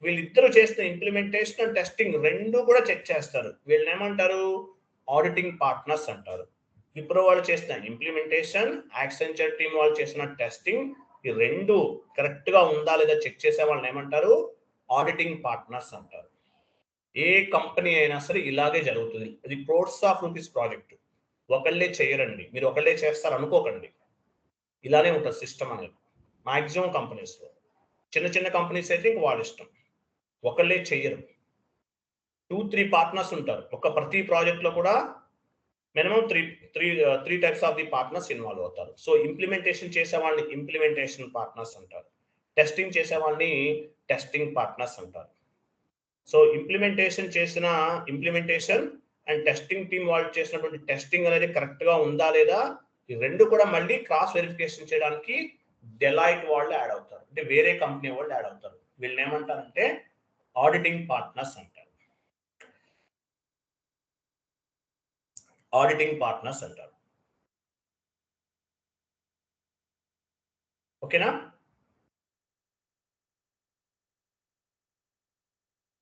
వీళ్ళిద్దరూ చేసిన ఇంప్లిమెంటేషన్ అండ్ టెస్టింగ్ రెండు కూడా చెక్ చేస్తారు. వీళ్ళని ఏమంటారు? ఆడిటింగ్ పార్ట్నర్స్ అంటారు. విప్రో వాళ్ళు చేసిన ఇంప్లిమెంటేషన్, యాక్సెంచర్ టీమ్ వాళ్ళు చేసిన టెస్టింగ్, ఈ రెండు కరెక్ట్ గా ఉందా లేదా చెక్ చేసే వాళ్ళని ఏమంటారు? ఆడిటింగ్ పార్ట్నర్స్ అంటారు. ఏ కంపెనీ అయినా సరే ఇలాగే జరుగుతుంది. ఇది క్రోర్స్ ఆఫ్ రూపీస్ ప్రాజెక్ట్. ఒకళ్ళే చేయరండి, మీరు ఒకళ్ళే చేస్తారు అనుకోకండి. ఇలానే ఉంటుంది సిస్టమ్ అనేది మాక్సిమం కంపెనీస్ లో. చిన్న చిన్న కంపెనీస్ అయితే ఇంక వాళ్ళ ఇష్టం, ఒకళ్ళే చెయ్యరు. 2-3 పార్ట్నర్స్ ఉంటారు. ఒక ప్రతి ప్రాజెక్ట్ లో కూడా minimum three types of the partners involve అవుతారు. సో ఇంప్లిమెంటేషన్ చేసే వాళ్ళని ఇంప్లిమెంటేషన్ పార్ట్నర్స్ అంటారు, టెస్టింగ్ చేసే వాళ్ళని టెస్టింగ్ పార్ట్నర్స్ అంటారు. So implementation and testing team వాళ్ళు చేసినటువంటి టెస్టింగ్ అనేది కరెక్ట్ గా ఉందా లేదా, ఈ రెండు కూడా మళ్ళీ క్రాస్ వెరిఫికేషన్ చేయడానికి డెలాయిట్ వాళ్ళు యాడ్ అవుతారు, అంటే వేరే కంపెనీ వాళ్ళు యాడ్ అవుతారు. వీళ్ళని ఏమంటారంటే ఆడిటింగ్ పార్ట్నర్స్ అంటారు. ఆడిటింగ్ పార్ట్నర్స్ అంటారు. ఓకేనా?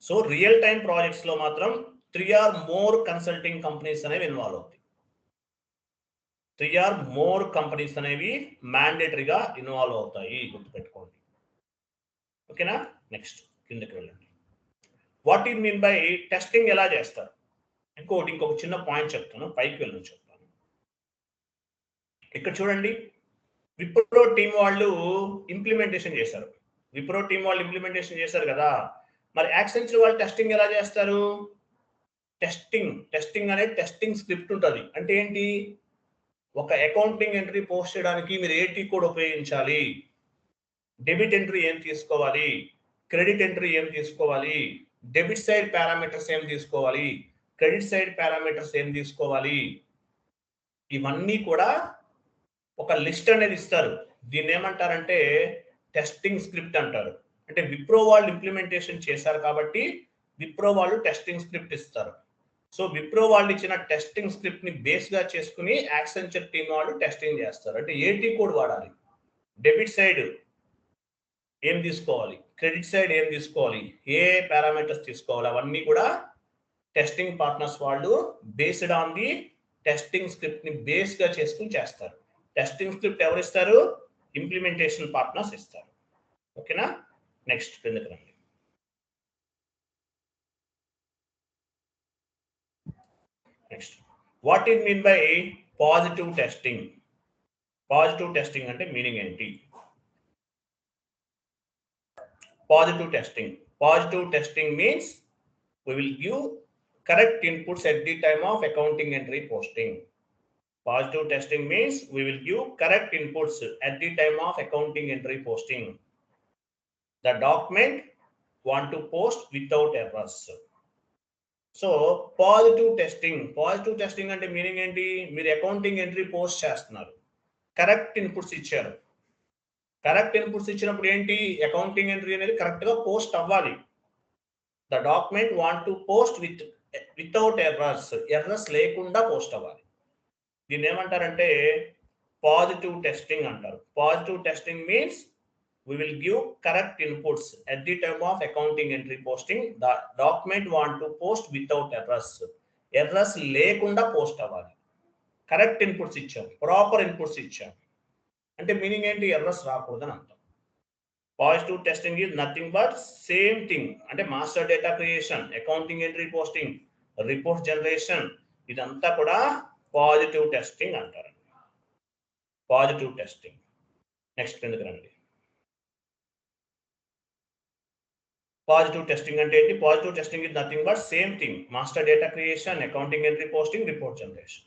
సో రియల్ టైం ప్రాజెక్ట్స్ లో మాత్రం 3 or more కన్సల్టింగ్ కంపెనీస్ అనేవి ఇన్వాల్వ్ అవుతాయి. 3 or more కంపెనీస్ అనేవి మ్యాండేటరీగా ఇన్వాల్వ్ అవుతాయి, గుర్తుపెట్టుకోండి. ఓకేనా? నెక్స్ట్ కిందకి వెళ్ళండి. What you mean by testing ఎలా చేస్తారు? ఇంకొక చిన్న పాయింట్ చెప్తాను, పైకి వెళ్ళి చెప్తాను. ఇక్కడ చూడండి, విప్రో టీం వాళ్ళు ఇంప్లిమెంటేషన్ చేశారు. కదా, మరి యాక్సెంచర్ వాళ్ళు టెస్టింగ్ ఎలా చేస్తారు? టెస్టింగ్ అనేది టెస్టింగ్ స్క్రిప్ట్ ఉంటుంది. అంటే ఏంటి? ఒక అకౌంటింగ్ ఎంట్రీ పోస్ట్ చేయడానికి మీరు ఏటీ కోడ్ ఉపయోగించాలి, డెబిట్ ఎంట్రీ ఏం తీసుకోవాలి, క్రెడిట్ ఎంట్రీ ఏం తీసుకోవాలి, డెబిట్ సైడ్ పారామీటర్స్ ఏం తీసుకోవాలి, క్రెడిట్ సైడ్ పారామీటర్స్ ఏం తీసుకోవాలి, ఇవన్నీ కూడా ఒక లిస్ట్ అనేది ఇస్తారు. దీన్ని ఏమంటారంటే టెస్టింగ్ స్క్రిప్ట్ అంటారు. అంటే విప్రో వాళ్ళు ఇంప్లిమెంటేషన్ చేశారు కాబట్టి విప్రో వాళ్ళు టెస్టింగ్ స్క్రిప్ట్ ఇస్తారు. సో విప్రో వాళ్ళు ఇచ్చిన టెస్టింగ్ స్క్రిప్ట్ ని బేస్ గా చేసుకుని యాక్సెంచర్ టీమ్ వాళ్ళు టెస్టింగ్ చేస్తారు. అంటే ఏటీ కోడ్ వాడాలి, డెబిట్ సైడ్ ఏం తీసుకోవాలి, క్రెడిట్ సైడ్ ఏం తీసుకోవాలి, ఏ పారామీటర్స్ తీసుకోవాలి, అవన్నీ కూడా టెస్టింగ్ పార్ట్నర్స్ వాళ్ళు based on the testing script ని బేస్ గా చేసుకుని చేస్తారు. టెస్టింగ్ స్క్రిప్ట్ ఎవరు ఇస్తారు? ఇంప్లిమెంటేషన్ పార్ట్నర్స్ ఇస్తారు. ఓకేనా? నెక్స్ట్ కిందకి రండి. Next, what is mean by positive testing? Positive testing అంటే మీనింగ్ ఏంటి? Positive testing means we will give correct inputs at the time of accounting entry posting. Positive testing means we will give correct inputs at the time of accounting entry posting. The document want to post without errors. So positive testing అంటే meaning ఏంటి? మీరు accounting entry post చేస్తున్నారు, correct inputs ఇచ్చారు. Correct inputs ఇచ్చినప్పుడు ఏంటి? Accounting entry అనేది correct గా post అవ్వాలి. The document want to post without errors లేకుండా పోస్ట్ అవ్వాలి. దీన్ని ఏమంటారంటే పాజిటివ్ టెస్టింగ్ అంటారు. Positive testing means we will give correct inputs at the time of accounting entry posting. The document want to post without errors లేకుండా post అవ్వాలి. Correct inputs ఇచ్చాం, proper inputs ఇచ్చాం అంటే మీనింగ్ ఏంటి? ఎర్రర్స్ రాకూడదని అంటాం. Positive testing is nothing but same thing. అంటే master data creation, accounting entry posting, report generation, ఇదంతా కూడా పాజిటివ్ టెస్టింగ్ అంటారు. Positive testing. నెక్స్ట్ కిందకి రండి. పాజిటివ్ టెస్టింగ్ అంటే ఏంటి? Positive testing is nothing but same thing. Master data creation, accounting entry posting, report generation.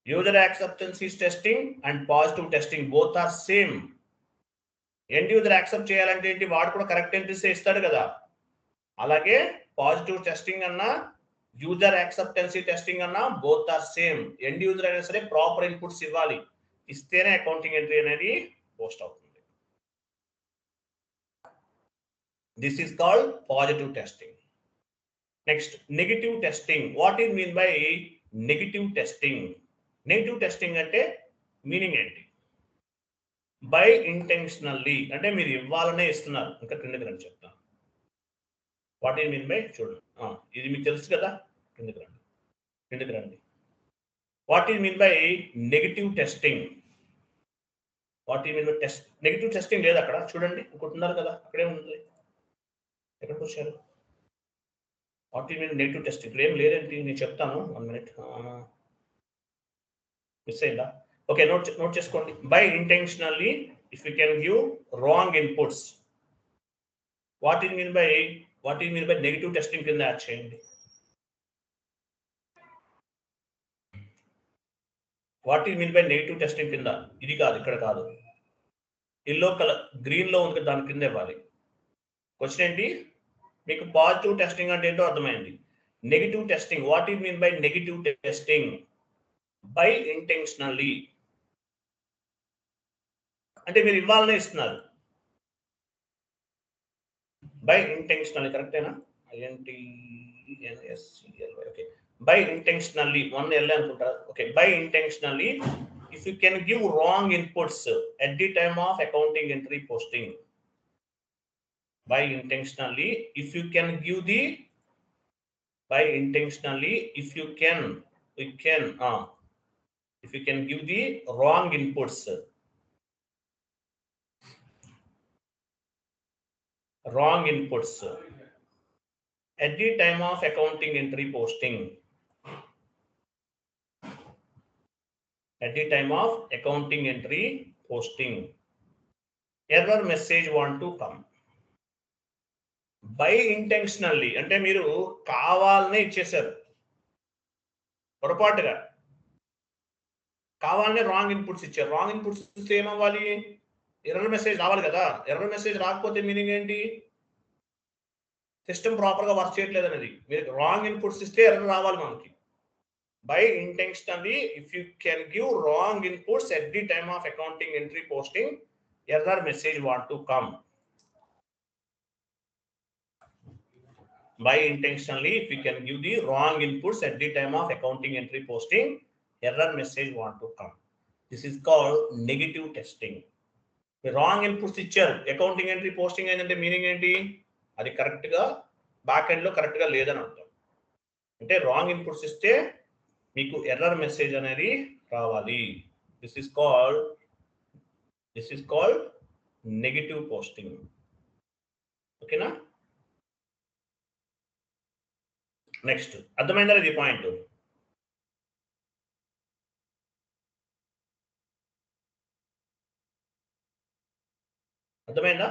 User acceptances testing and positive testing both are same. End user accept చేయాలంటే ఏంటి? వాడు కూడా correct entries ఇస్తాడు కదా. అలాగే positive testing అన్నా user acceptancy testing అన్నా both are same. End user అయినా సరే ప్రాపర్ ఇన్పుట్స్ ఇవ్వాలి, ఇస్తేనే అకౌంటింగ్ ఎంట్రీ అనేది పోస్ట్ అవుతుంది. This is called positive testing. Next, negative testing. What is mean by negative testing? Negative testing అంటే meaning ఏంటి? బై ఇంటెన్షనల్లీ అంటే మీరు ఇవ్వాలనే ఇస్తున్నారు. ఇంకా కిందకి రండి చెప్తాను. వాట్ ఈజ్ మీన్ బై చూడండి, ఇది మీకు తెలుసు కదా, కిందకి రండి. What is mean by negative testing? What is mean by test? Negative testing లేదు అక్కడ, చూడండి అనుకుంటున్నారు కదా, అక్కడే ఉంది. ఎక్కడికి వచ్చారు? What is mean negative testing? ఇక్కడ ఏం లేదేంటి, నేను చెప్తాను, 1 minute. మిస్ అయిందా? ఓకే, నోట్ చేసుకోండి. By intentionally if you can give wrong inputs. What is mean by negative testing కింద యాడ్ చేయండి. What is mean by negative testing కింద? ఇది కాదు, ఇక్కడ కాదు, ఎల్లో కలర్ గ్రీన్ లో ఉంది, దాని కింద ఇవ్వాలి. క్వశ్చన్ ఏంటి? మీకు పాజిటివ్ టెస్టింగ్ అంటే ఏంటో అర్థమైంది. Negative testing, what is mean by negative testing? By intentionally అంటే మీరు ఇవ్వాలనే ఇస్తున్నారు. బై ఇంటెన్షనల్లీ కరెక్టేనా? INTENSCLY. Okay, by intentionally 1L అనుకుంటారు. Okay, by intentionally if you can give wrong inputs at the time of accounting entry posting. By intentionally if you can give the if you can give the wrong inputs at the time of accounting entry posting. Error message want to come. By intentionally అంటే మీరు కావాలనే ఇచ్చేశారు, పొరపాటుగా కావాలనే wrong inputs ఇచ్చారు. Wrong inputs ఇస్తే ఏమవ్వాలి? Error message రావాలి కదా. ఎర్రర్ మెసేజ్ రాకపోతే మీనింగ్ ఏంటి? సిస్టమ్ ప్రాపర్ గా వర్క్ చేయట్లేదు అనేది. మీరు రాంగ్ ఇన్పుట్స్ ఇస్తే ఎర్రర్ రావాలి మనకి. By intentionally if you can give wrong inputs at the time of accounting entry posting, error message want to come. By intentionally if you can give the wrong inputs at the time of accounting entry posting, error message want to come. This is called negative testing. Wrong inputs ఇచ్చారు, accounting entry posting అయిందంటే meaning ఏంటి? అది correct గా back end లో correct గా లేదని అర్థం. అంటే రాంగ్ ఇన్పుట్స్ ఇస్తే మీకు ఎర్రర్ మెసేజ్ అనేది రావాలి. This is called negative posting. ఓకేనా? నెక్స్ట్ అర్థమైందా ఇది పాయింట్? అర్థమైందా?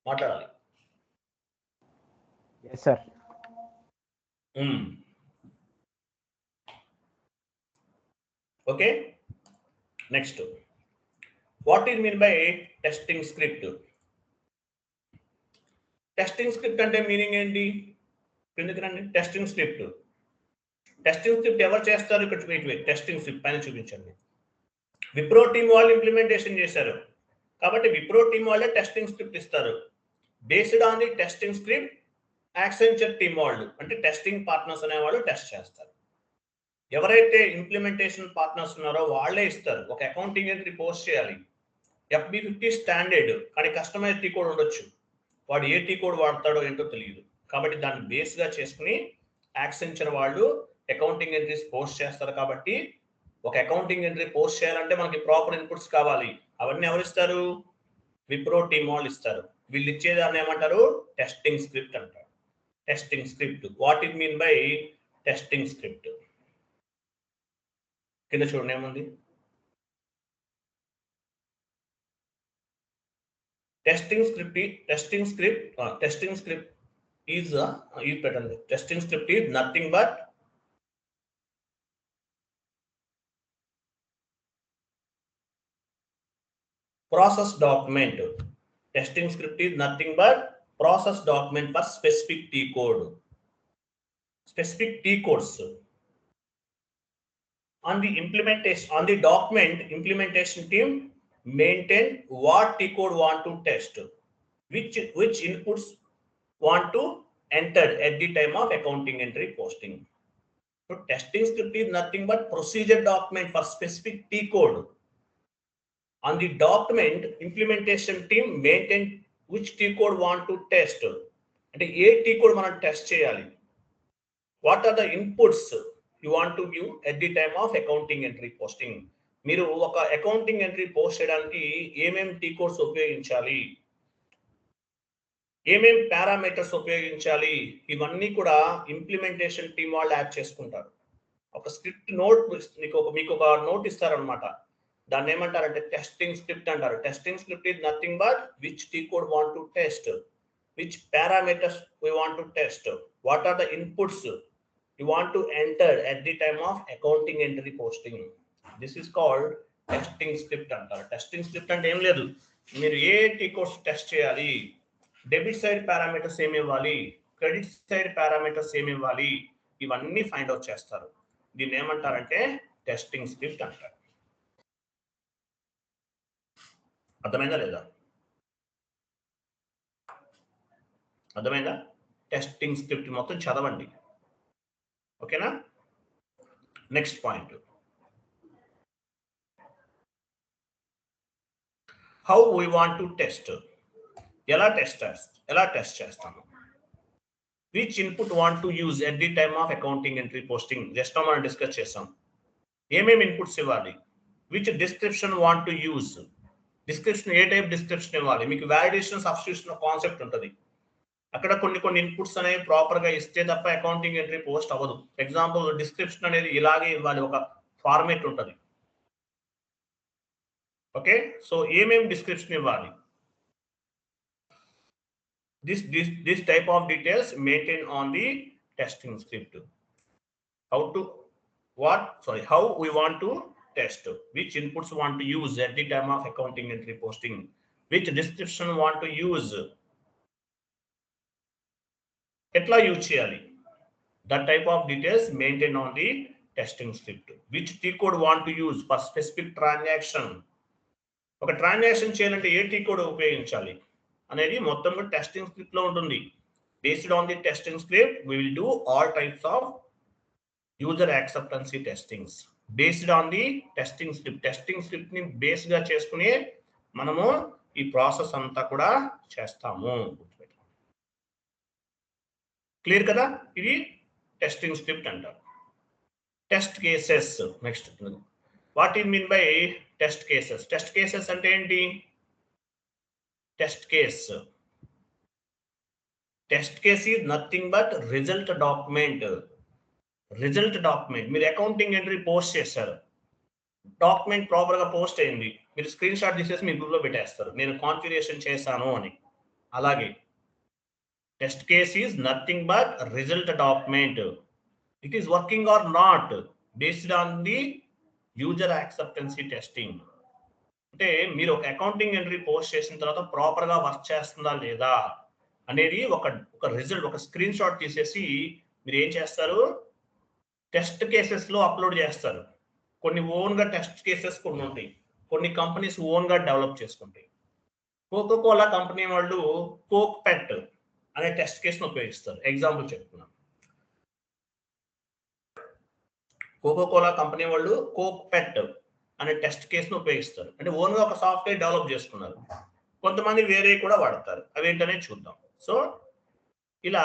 మాట్లాడాలి. Yes, sir. Okay, next what is mean by testing script? Testing script అంటే మీనింగ్ ఏంటి? కిందకి రండి. టెస్టింగ్ స్క్రిప్ట్ ఎవరు చేస్తారు? ఇక్కడ టెస్టింగ్ స్క్రిప్ట్ పైన చూపించండి. విప్రో టీమ్ వాళ్ళు ఇంప్లిమెంటేషన్ చేశారు కాబట్టి విప్రో టీమ్ వాళ్ళే టెస్టింగ్ స్క్రిప్ట్ ఇస్తారు. Based on the testing script Accenture team వాళ్ళు అంటే టెస్టింగ్ పార్ట్నర్స్ అనేవాళ్ళు టెస్ట్ చేస్తారు. ఎవరైతే ఇంప్లిమెంటేషన్ పార్ట్నర్స్ ఉన్నారో వాళ్ళే ఇస్తారు. ఒక అకౌంటింగ్ ఎంట్రీ పోస్ట్ చేయాలి, FB50 స్టాండర్డ్, కానీ కస్టమైజ్ టీ కోడ్ ఉండొచ్చు. వాడు ఏ టీ కోడ్ వాడతాడో ఏంటో తెలియదు. కాబట్టి దాన్ని బేస్ గా చేసుకుని యాక్సెంచర్ వాళ్ళు అకౌంటింగ్ ఎంట్రీస్ పోస్ట్ చేస్తారు. కాబట్టి ఒక అకౌంటింగ్ ఎంట్రీ పోస్ట్ చేయాలంటే మనకి ప్రాపర్ ఇన్పుట్స్ కావాలి. అవన్నీ ఎవరు ఇస్తారు? విప్రో టీమ్ వాళ్ళు ఇస్తారు. వీళ్ళు ఇచ్చేదాన్ని ఏమంటారు? టెస్టింగ్ స్క్రిప్ట్ అంటారు. Testing script. What it mean by testing script? కింద చూడండి ఏముంది. టెస్టింగ్ స్క్రిప్ట్ is పెట్టండి. Testing script is nothing but process document. Testing script is nothing but process document for specific T code. Specific T codes. On the document, implementation team maintain what T code want to test, which inputs want to enter at the time of accounting entry posting. So testing script is nothing but procedure document for specific T code. On the document, implementation team maintain which T code want to test, అంటే ఏ T code మనం test చేయాలి. What are the inputs you want to give at the time of accounting entry posting. మీరు ఒక accounting entry post చేయడానికి ఏమేమి T codes ఉపయోగించాలి, ఏమేం పారామీటర్స్ ఉపయోగించాలి, ఇవన్నీ కూడా ఇంప్లిమెంటేషన్ టీం వాళ్ళు యాడ్ చేసుకుంటారు. ఒక స్క్రిప్ట్ నోట్ మీకు ఒక నోట్ ఇస్తారనమాట. దాన్ని ఏమంటారంటే టెస్టింగ్ స్క్రిప్ట్ అంటారు. Testing script is nothing but which T code want to test, which parameters we want to test, what are the inputs you want to enter at the time of accounting entry posting. This is called testing script అంటారు. Testing script అంటే ఏం లేదు, మీరు ఏ T codes test చేయాలి, debit side parameters ఏమి ఇవ్వాలి, credit side parameters ఏమి ఇవ్వాలి, ఇవన్నీ ఫైండ్ అవుట్ చేస్తారు. దీన్ని ఏమంటారంటే టెస్టింగ్ స్క్రిప్ట్ అంటారు. అర్థమైందా లేదా? అర్థమైందా? టెస్టింగ్ స్క్రిప్ట్ మొత్తం చదవండి. ఓకేనా? Next point, how we want to test. ఎలా టెస్ట్ చేస్తాము. Which input want to use at the time of accounting entry posting. Just మనం డిస్కస్ చేసాం. ఏమేమి ఇన్పుట్స్ ఇవ్వాలి, which description want to use. Description A type description ఇవ్వాలి. మీకు validation substitution concept ఉంటుంది. అక్కడ కొన్ని ఇన్పుట్స్ అనేవి ప్రాపర్ గా ఇస్తే తప్ప అకౌంటింగ్ ఎంట్రీ పోస్ట్ అవ్వదు. ఎగ్జాంపుల్ డిస్క్రిప్షన్ అనేది ఇలాగే ఇవ్వాలి, ఒక ఫార్మేట్ ఉంటుంది. ఓకే, సో ఏమేమి డిస్క్రిప్షన్ ఇవ్వాలి. This type of details maintained on the testing script. How we want to test, which inputs want to use at the time of accounting entry posting, which description want to use, etla use cheyali, that type of details maintained on the testing script. Which T code want to use for specific transaction. ఒక transaction చేయాలంటే ఏ T code ఉపయోగించాలి అనేది మొత్తం testing script లో ఉంటుంది. Based on the testing script we will do all types of user acceptancy testings based on the testing script ని base గా చేసుకుని మనము ఈ ప్రాసెస్ అంతా కూడా చేస్తాము. క్లియర్ కదా? ఇది టెస్టింగ్ స్క్రిప్ట్ అంటారు. Test cases. Next, what you mean by test cases. Test cases అంటే ఏంటి? Test case is nothing but result document. మీరు అకౌంటింగ్ ఎంట్రీ పోస్ట్ చేస్తారు, డాక్యుమెంట్ ప్రాపర్ గా పోస్ట్ అయింది, మీరు స్క్రీన్ షాట్ తీసేసి మీ గ్రూప్ లో పెట్టేస్తారు, నేను కాన్ఫిగరేషన్ చేశాను అని. అలాగే test case is nothing but result document. It is working or not based on the user acceptancy testing. అంటే మీరు ఒక అకౌంటింగ్ ఎంట్రీ పోస్ట్ చేసిన తర్వాత ప్రాపర్ గా వర్క్ చేస్తుందా లేదా అనేది ఒక రిజల్ట్, ఒక స్క్రీన్ షాట్ తీసేసి మీరు ఏం చేస్తారు, టెస్ట్ కేసెస్ లో అప్లోడ్ చేస్తారు. కొన్ని ఓన్ గా టెస్ట్ కేసెస్ కొన్ని ఉంటాయి, కొన్ని కంపెనీస్ ఓన్ గా డెవలప్ చేసుకుంటాయి. కోకోకోలా కంపెనీ వాళ్ళు కోక్ పెట్ అనే టెస్ట్ కేసును ఉపయోగిస్తారు. ఎగ్జాంపుల్ చెప్తున్నాను. కోకోకోలా కంపెనీ వాళ్ళు కోక్ పెట్ అనే టెస్ట్ కేసును ఉపయోగిస్తారు. అంటే ఓన్ గా ఒక సాఫ్ట్వేర్ డెవలప్ చేసుకున్నారు. కొంతమంది వేరే కూడా వాడతారు, అవేంటనే చూద్దాం. సో ఇలా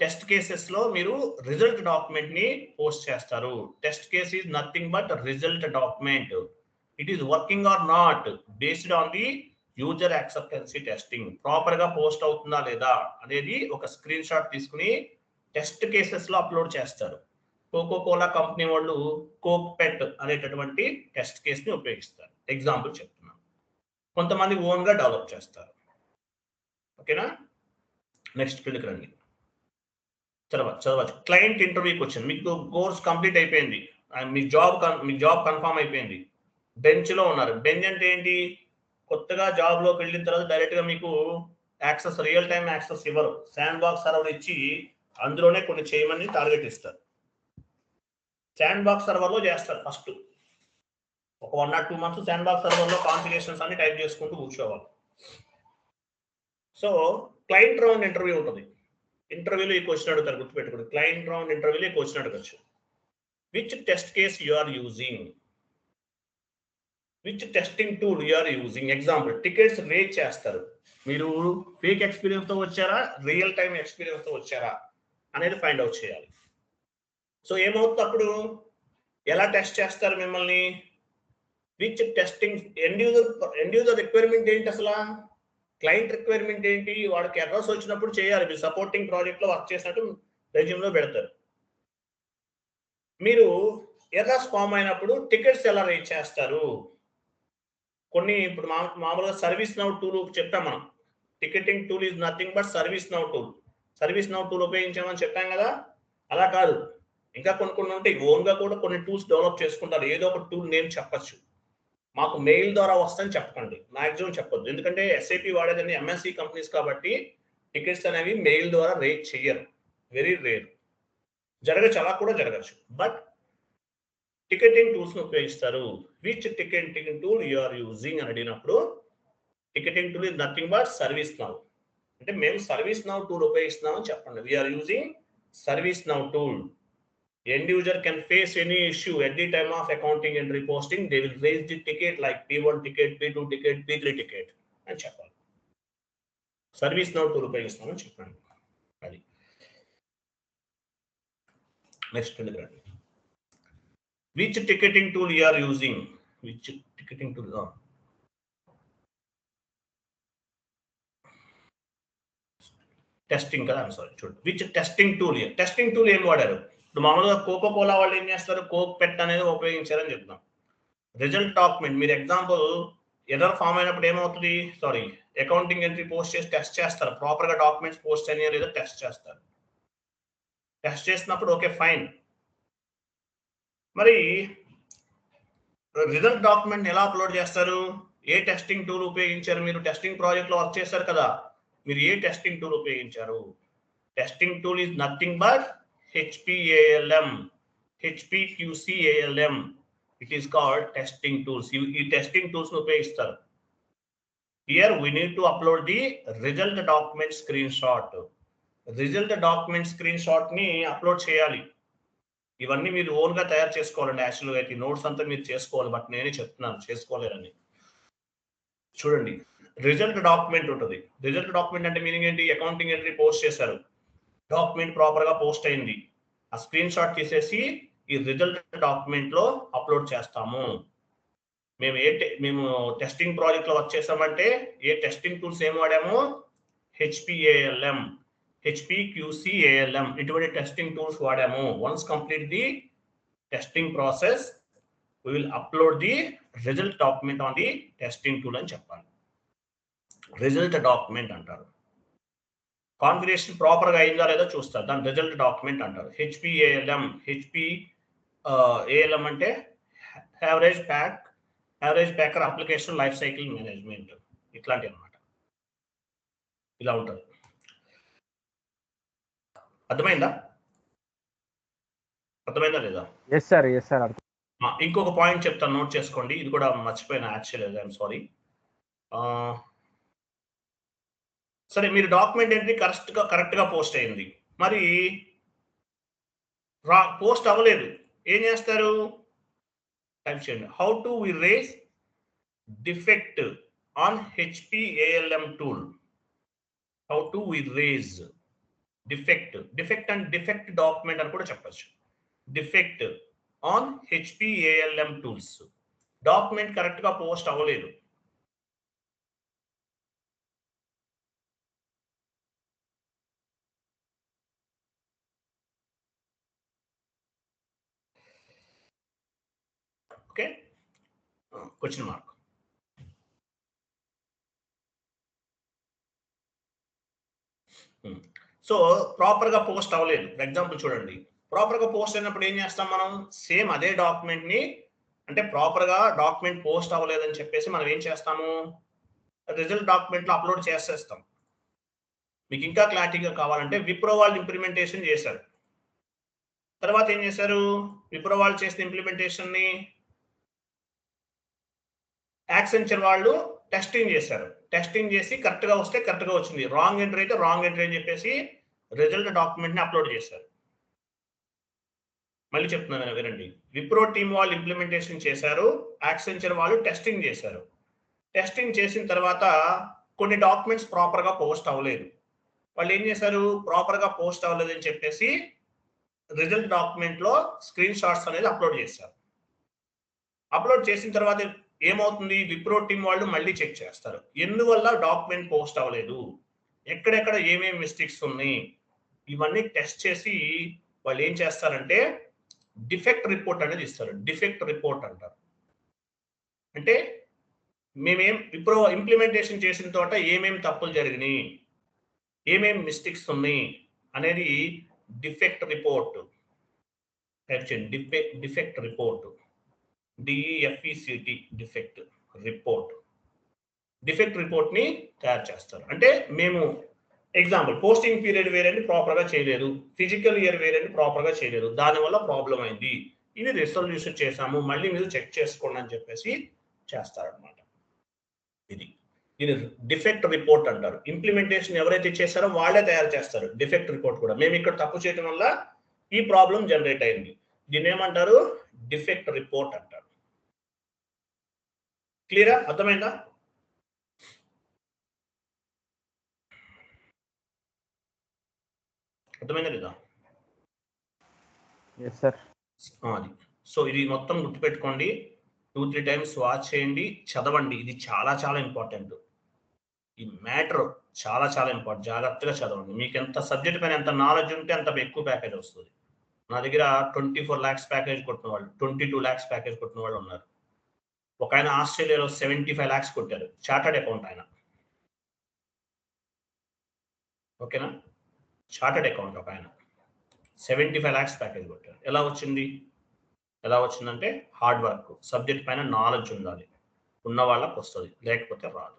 టెస్ట్ కేసెస్ లో మీరు రిజల్ట్ డాక్యుమెంట్ ని పోస్ట్ చేస్తారు. Test case is nothing but result document. It is working or not based on the user acceptancy testing. Proper గా పోస్ట్ అవుతుందా లేదా అనేది ఒక స్క్రీన్ షాట్ తీసుకుని టెస్ట్ కేసెస్ లో అప్లోడ్ చేస్తారు. కోకోకోలా కంపెనీ వాళ్ళు కోక్ పెట్ అనేటటువంటి టెస్ట్ కేస్ ని ఉపయోగిస్తారు. ఎగ్జాంపుల్ చెప్తున్నాను. కొంతమంది ఓన్ గా డెవలప్ చేస్తారు. ఓకేనా? నెక్స్ట్ కిందకి రండి. చదవచ్చు. క్లయింట్ ఇంటర్వ్యూకి వచ్చింది, మీకు కోర్స్ కంప్లీట్ అయిపోయింది, మీ జాబ్ కన్ఫర్మ్ అయిపోయింది, బెంచ్ లో ఉన్నారు. బెంచ్ అంటే ఏంటి? కొత్తగా జాబ్ లోకి వెళ్ళిన తర్వాత డైరెక్ట్ గా మీకు యాక్సెస్, రియల్ టైం యాక్సెస్ ఇవ్వరు. శాండ్ బాక్స్ సర్వర్ ఇచ్చి అందులోనే కొన్ని చేయమని టార్గెట్ ఇస్తారు. శాండ్ బాక్స్ సర్వర్ లో చేస్తారు. ఫస్ట్ ఒక 1 or 2 months sand box server లో కాన్ఫిగరేషన్స్ అన్ని టైప్ చేసుకుంటూ కూర్చోవాలి. సో క్లయింట్ రౌండ్ ఇంటర్వ్యూ ఉంటుంది. ఇంటర్వ్యూలో ఈ క్వశ్చన్ అడుగుతారు, గుర్తుపెట్టుకోండి. క్లయింట్ రౌండ్ ఇంటర్వ్యూలో ఈ క్వశ్చన్ అడగచ్చు. Which test case you are using, which testing tool you are using. Example, tickets raise చేస్తారు. మీరు ఫేక్ ఎక్స్పీరియన్స్ తో వచ్చారా, రియల్ టైం ఎక్స్పీరియన్స్ తో వచ్చారా అనేది ఫైండ్ అవుట్ చేయాలి. సో ఏమవుతుంది అప్పుడు, ఎలా టెస్ట్ చేస్తారు మిమ్మల్ని? Which testing end user requirement ఏంటి, అసలు క్లయింట్ రిక్వైర్మెంట్ ఏంటి, వాడికి ఎర్రర్స్ వచ్చినప్పుడు చేయాలి. మీరు సపోర్టింగ్ ప్రాజెక్ట్ లో వర్క్ చేసినట్టు రెజ్యూమ్ లో పెడతారు. మీరు ఎర్రర్స్ ఫామ్ అయినప్పుడు టికెట్స్ ఎలా రేట్ చేస్తారు? కొన్ని ఇప్పుడు మామూలుగా సర్వీస్ నౌ టూల్ చెప్పాం మనం. Ticketing tool is nothing but service now tool. Service now tool ఉపయోగించామని చెప్పాం కదా, అలా కాదు, ఇంకా కొన్ని ఉంటాయి. ఓన్ గా కూడా కొన్ని టూల్స్ డెవలప్ చేసుకుంటారు. ఏదో ఒక టూల్ నేమ్ చెప్పచ్చు. మాకు మెయిల్ ద్వారా వస్తుందని చెప్పకండి, మాక్సిమం చెప్పొద్దు. ఎందుకంటే SAP వాడేదని MNC కంపెనీస్ కాబట్టి టికెట్స్ అనేవి మెయిల్ ద్వారా రేట్ చెయ్యరు, వెరీ రేర్. జరగచ్చు, అలా కూడా జరగచ్చు. బట్ టికెటింగ్ టూల్స్ ఉపయోగిస్తారు. Which ticketing tool you are using అని అడిగినప్పుడు ticketing tool is nothing but service now. అంటే మేము సర్వీస్ నౌ టూల్ ఉపయోగిస్తున్నామని చెప్పండి. We are using service now tool. End user can face any issue at the time of accounting entry posting. They will raise the ticket like P1 ticket, P2 ticket, P3 ticket అని చెప్పాలి. Service now tool ఉపయోగిస్తామని చెప్పండి. అది next రండి. Which ticketing tool you are using? Which ticketing tool? Testing కదా, I'm sorry, చూడండి. Which testing tool? Testing tool ఏం వాడారు? ఇప్పుడు మామూలుగా కోకో కోలా వాళ్ళు ఏం చేస్తారు, కోక్ పెట్ అనేది ఉపయోగించారని చెప్తాం. రిజల్ట్ డాక్యుమెంట్, మీరు ఎగ్జాంపుల్ ఎర్రర్ ఫామ్ అయినప్పుడు ఏమవుతుంది, సారీ, అకౌంటింగ్ ఎంట్రీ పోస్ట్ చేసి టెస్ట్ చేస్తారు. ప్రాపర్ గా డాక్యుమెంట్స్ పోస్ట్ అయినా లేదా టెస్ట్ చేస్తారు. టెస్ట్ చేసినప్పుడు ఓకే ఫైన్. మరి రిజల్ట్ డాక్యుమెంట్ ఎలా అప్లోడ్ చేస్తారు? ఏ టెస్టింగ్ టూల్ ఉపయోగించారు? మీరు టెస్టింగ్ ప్రాజెక్ట్ లో వర్క్ చేశారు కదా, మీరు ఏ టెస్టింగ్ టూల్ ఉపయోగించారు? Testing tool is nothing but HPALM, HPQCALM. It is called testing tools. ఈ టెస్టింగ్ టూల్స్ ఉపయోగిస్తారు. Here we need to upload the result document screenshot. Result document screen shot ని upload చేయాలి. ఇవన్నీ మీరు ఓన్ గా తయారు చేసుకోవాలండి. యాక్చువల్గా అయితే నోట్స్ అంతా మీరు చేసుకోవాలి, బట్ నేనే చెప్తున్నాను చేసుకోలేరని. చూడండి, రిజల్ట్ డాక్యుమెంట్ ఉంటుంది. రిజల్ట్ డాక్యుమెంట్ అంటే మీనింగ్ ఏంటి? అకౌంటింగ్ ఎంట్రీ పోస్ట్ చేశారు, డాక్యుమెంట్ ప్రాపర్ గా పోస్ట్ అయింది, ఆ స్క్రీన్ షాట్ తీసేసి ఈ రిజల్ట్ డాక్యుమెంట్ లో అప్లోడ్ చేస్తాము. మేము టెస్టింగ్ ప్రాజెక్ట్ లో వర్క్ చేసామంటే ఏ టెస్టింగ్ టూల్స్ ఏం వాడాము? HPALM, HPQCALM ఇటువంటి టెస్టింగ్ టూల్స్ వాడాము. Once complete the testing process we will upload the result document on the testing tool అని చెప్పాలి. రిజల్ట్ డాక్యుమెంట్ అంటారు. కాన్ఫిగరేషన్ ప్రాపర్ గా అయిందా లేదా చూస్తారు, దాని రిజల్ట్ డాక్యుమెంట్ అంటారు. HPALM, HPALM అంటే average packer application life cycle management, ఇట్లాంటి అన్నమాట. ఇలా ఉంటుంది. అర్థమైందా లేదా? Yes sir. ఇంకొక పాయింట్ చెప్తాను, నోట్ చేసుకోండి. ఇది కూడా మర్చిపోయిన యాక్చువల్లీ, ఐఎమ్ సారీ. సరే, మీరు డాక్యుమెంట్ ఎంట్రీ కరెక్ట్ గా పోస్ట్ అయింది, మరి పోస్ట్ అవ్వలేదు, ఏం చేస్తారు? టైప్ చేయండి. How to we raise defect on HPALM tool. How to we raise defect and defect document అని కూడా చెప్పచ్చు. Defect on HPALM tools. Document correct గా పోస్ట్ అవ్వలేదు, okay, question mark. So proper గా పోస్ట్ అవ్వలేదు. ఫర్ ఎగ్జాంపుల్ చూడండి, proper గా post అయినప్పుడు ఏం చేస్తాం మనం? సేమ్ అదే డాక్యుమెంట్ ని, అంటే ప్రాపర్ గా డాక్యుమెంట్ పోస్ట్ అవ్వలేదని చెప్పేసి మనం ఏం చేస్తాము? రిజల్ట్ డాక్యుమెంట్ లో అప్లోడ్ చేసేస్తాం. మీకు ఇంకా క్లారిటీగా కావాలంటే విప్రో వాళ్ళు ఇంప్లిమెంటేషన్ చేశారు. తర్వాత ఏం చేశారు? విప్రో వాళ్ళు చేసిన ఇంప్లిమెంటేషన్ ని యాక్సెంచర్ వాళ్ళు టెస్టింగ్ చేశారు. టెస్టింగ్ చేసి కరెక్ట్ గా వస్తే కరెక్ట్ గా వచ్చింది, రాంగ్ ఎంట్రీ అయితే రాంగ్ ఎంట్రీ అని చెప్పేసి రిజల్ట్ డాక్యుమెంట్ ని అప్లోడ్ చేశారు. మళ్ళీ చెప్తున్నాను వినండి. విప్రో టీమ్ వాళ్ళు ఇంప్లిమెంటేషన్ చేశారు, యాక్సెంచర్ వాళ్ళు టెస్టింగ్ చేశారు. టెస్టింగ్ చేసిన తర్వాత కొన్ని డాక్యుమెంట్స్ ప్రాపర్ గా పోస్ట్ అవ్వలేదు. వాళ్ళు ఏం చేశారు, ప్రాపర్ గా పోస్ట్ అవ్వలేదు అని చెప్పేసి రిజల్ట్ డాక్యుమెంట్ లో స్క్రీన్ షాట్స్ అనేది అప్లోడ్ చేశారు. అప్లోడ్ చేసిన తర్వాత ఏమవుతుంది, విప్రో టీమ్ వాళ్ళు మళ్ళీ చెక్ చేస్తారు ఎందువల్ల డాక్యుమెంట్ పోస్ట్ అవ్వలేదు, ఎక్కడెక్కడ ఏమేమి మిస్టేక్స్ ఉన్నాయి, ఇవన్నీ టెస్ట్ చేసి వాళ్ళు ఏం చేస్తారంటే డిఫెక్ట్ రిపోర్ట్ అనేది ఇస్తారు. డిఫెక్ట్ రిపోర్ట్ అంటారు. అంటే మేమేం విప్రో ఇంప్లిమెంటేషన్ చేసిన తోట ఏమేమి తప్పులు జరిగినాయి, ఏమేమి మిస్టేక్స్ ఉన్నాయి అనేది defect report. Defect report, D E F E C T defect report. Defect report ని తయారు చేస్తారు. అంటే మేము ఎగ్జాంపుల్ పోస్టింగ్ పీరియడ్ వేరేని ప్రాపర్ గా చేయలేదు, ఫిజికల్ ఇయర్ వేరేని ప్రాపర్ గా చేయలేదు, దానివల్ల ప్రాబ్లం అయింది, ఇది రిజల్యూషన్ చేసాము, మళ్ళీ మీరు చెక్ చేసుకోండి అని చెప్పేసి చేస్తారనమాట. ఇది డిఫెక్ట్ రిపోర్ట్ అంటారు. ఇంప్లిమెంటేషన్ ఎవరైతే చేశారో వాళ్ళే తయారు చేస్తారు డిఫెక్ట్ రిపోర్ట్ కూడా. మేము ఇక్కడ తప్పు చేయడం వల్ల ఈ ప్రాబ్లం జనరేట్ అయింది, దీన్ని ఏమంటారు, డిఫెక్ట్ రిపోర్ట్ అంటారు. క్లియరా, అర్థమైందా? అర్థమైందా లేదా? Yes sir. అది సో ఇది మొత్తం గుర్తుపెట్టుకోండి, 2-3 టైమ్స్ వాచ్ చేయండి, చదవండి. ఇది చాలా చాలా ఇంపార్టెంట్. ఈ మ్యాటర్ చాలా చాలా ఇంపార్టెంట్. జాగ్రత్తగా చదవండి. మీకు ఎంత సబ్జెక్ట్ పైన ఎంత నాలెడ్జ్ ఉంటే అంత ఎక్కువ ప్యాకేజ్ వస్తుంది. నా దగ్గర 24 lakhs ప్యాకేజ్ కొట్టిన వాళ్ళు, 22 lakhs ప్యాకేజ్ కొట్టిన వాళ్ళు ఉన్నారు. ఒక ఆయన ఆస్ట్రేలియాలో 75 lakhs కొట్టారు, చార్టర్డ్ అకౌంట్ ఆయన. ఓకేనా, చార్టర్డ్ అకౌంట్ ఒక ఆయన 75 lakhs ప్యాకేజ్ కొట్టారు. ఎలా వచ్చిందంటే హార్డ్ వర్క్, సబ్జెక్ట్ పైన నాలెడ్జ్ ఉండాలి, ఉన్న వాళ్ళకి వస్తుంది, లేకపోతే రాదు.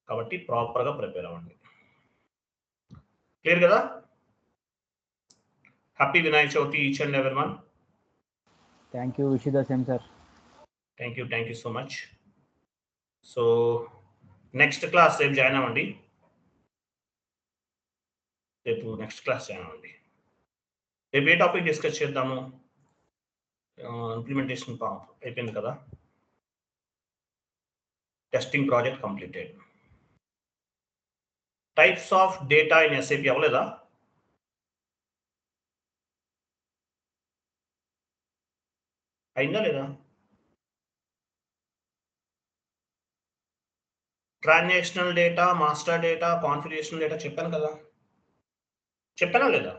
కాబట్టి ప్రాపర్గా ప్రిపేర్ అవ్వండి. క్లియర్ కదా? Happy Vinayaka Chavithi each and everyone. Thank you, wish you the same sir. Thank you so much. So next class రేపు జాయిన్ అవ్వండి. రేపు ఏ టాపిక్ డిస్కస్ చేద్దాము? ఇంప్లిమెంటేషన్ అయిపోయింది కదా, testing project completed. Types of data in SAP అవ్వలేదా? అయిందా లేదా? Transactional data, master data, configurational data చెప్పాను కదా, చెప్పానా లేదా?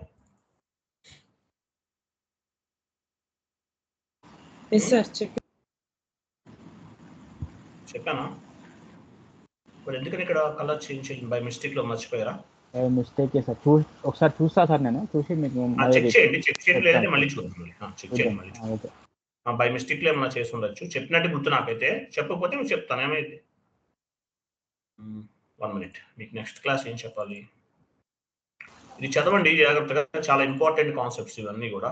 చెప్పానా? ఇప్పుడు ఎందుకని ఇక్కడ కలర్ చేంజ్ చేయండి, బై మిస్టేక్ లో మర్చిపోయారా? మిస్టేక్ సార్, ఒకసారి చూస్తా సార్, నేను చూసి మీకు చెక్ చేయండి లేదంటే మళ్ళీ చూద్దాం. చెక్ చేయండి మళ్ళీ. ఓకే. బై మిస్టేక్ లో ఏమన్నా చేసి ఉండొచ్చు, చెప్పినట్టు గుర్తు నాకైతే, చెప్పకపోతే మీకు చెప్తాను ఏమైతే. 1 minute, మీకు నెక్స్ట్ క్లాస్ ఏం చెప్పాలి ఇది చదవండి జాగ్రత్తగా, చాలా ఇంపార్టెంట్ కాన్సెప్ట్స్ ఇవన్నీ కూడా.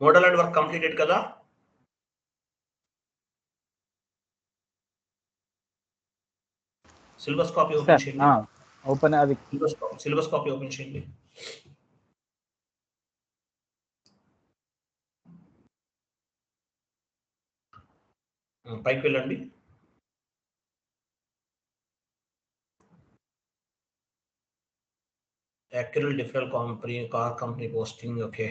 మోడల్ అండ్ వర్క్ కంప్లీటెడ్ కదా? సిలబస్ కాపీ ఓపెన్ చేయండి. ఓపెన్, అది సిలబస్ కాపీ ఓపెన్ చేయండి. పైకి వెళ్ళండి. Accrual different company, car company posting. Okay,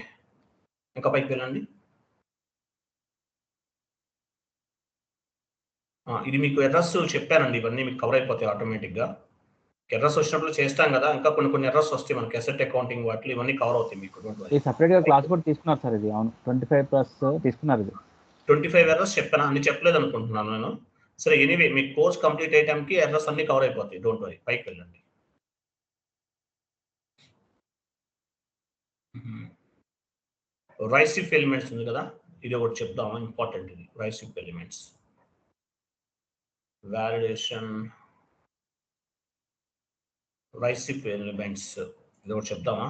ఇంకా పైకి వెళ్ళండి. ఇది మీకు ఎర్రర్స్ చెప్పానండి, ఇవన్నీ మీకు కవర్ అయిపోతాయి ఆటోమేటిక్గా. ఎర్రర్స్ వచ్చినప్పుడు చేస్తాం కదా, ఇంకా కొన్ని ఎర్రర్స్ వస్తాయి మనకి అసెట్ అకౌంటింగ్ వాటిలో, ఇవన్నీ కవర్ అవుతాయి మీకు. సపరేట్ గా క్లాస్ కూడా తీసుకున్నారు సార్, ఇది అవును 25+ తీసుకున్నారు. ఇది 25 ఎర్రర్స్ చెప్పాను, అన్ని చెప్పలేదు అనుకుంటున్నాను నేను. సరే ఎనీవే, మీ కోర్స్ కంప్లీట్ అయ్యడానికి ఎర్రర్స్ అన్ని కవర్ అయిపోతాయి, డోంట్ వరీ. పైకి వెళ్ళండి. రైసిప్ ఎలిమెంట్స్ ఉంది కదా, ఇది ఒకటి చెప్దాము, ఇంపార్టెంట్ ఇది. రైసిప్ ఎలిమెంట్స్ వాలిడేషన్, రైసిప్ ఎలిమెంట్స్ ఇది ఒకటి చెప్దామా?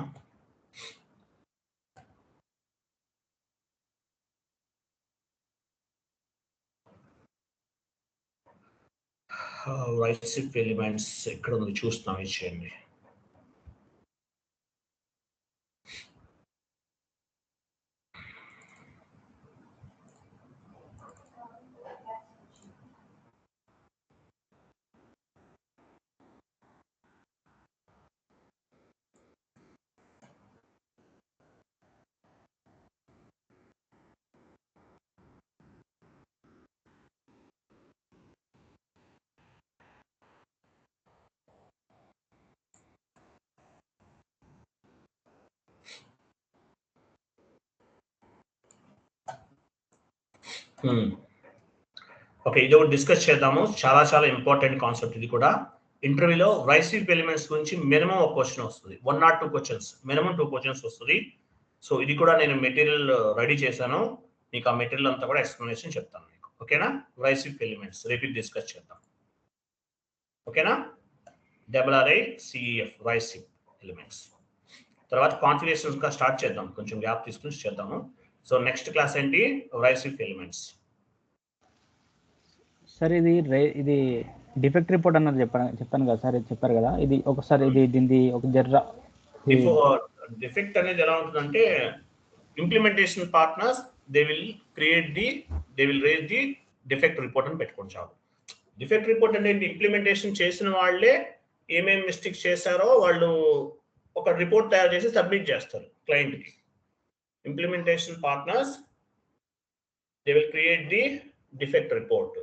రైసిప్ ఎలిమెంట్స్ ఎక్కడ ఉంది చూస్తాం, ఇచ్చేయండి. ఓకే, ఇది ఒకటి డిస్కస్ చేద్దాము. చాలా చాలా ఇంపార్టెంట్ కాన్సెప్ట్ ఇది కూడా. ఇంటర్వ్యూలో రైసివ్ ఎలిమెంట్స్ గురించి మినిమం ఒక క్వశ్చన్ వస్తుంది, 1 or 2 క్వశ్చన్స్, మినిమం 2 క్వశ్చన్స్ వస్తుంది. సో ఇది కూడా నేను మెటీరియల్ రెడీ చేశాను, మీకు ఆ మెటీరియల్ అంతా కూడా ఎక్స్ప్లెనేషన్ చెప్తాను మీకు. ఓకేనా? రైసివ్ ఎలిమెంట్స్ రేపు డిస్కస్ చేద్దాం. ఓకేనా? RICEF RICEF elements. తర్వాత కాన్ఫిగరేషన్స్ గా స్టార్ట్ చేద్దాం, కొంచెం గ్యాప్ తీసుకుని చేద్దాము. సో నెక్స్ట్ క్లాస్ ఏంటి? RICEF elements. సార్ ఇది డిఫెక్ట్ రిపోర్ట్ అన్నది చెప్పాను కదా సార్, చెప్పారు కదా, ఇది ఒకసారి దీనిది ఒక జర్రా డిఫెక్ట్ అనేది ఎలా ఉంటుందంటే, implementation partners they will raise the defect report అని పెట్టుకోండి చాలు. డిఫెక్ట్ రిపోర్ట్ అనేది ఇంప్లిమెంటేషన్ చేసిన వాళ్ళే ఏమేమి మిస్టేక్స్ చేశారో వాళ్ళు ఒక రిపోర్ట్ తయారు చేసి సబ్మిట్ చేస్తారు క్లయింట్ కి. Implementation partners they will create the defect report.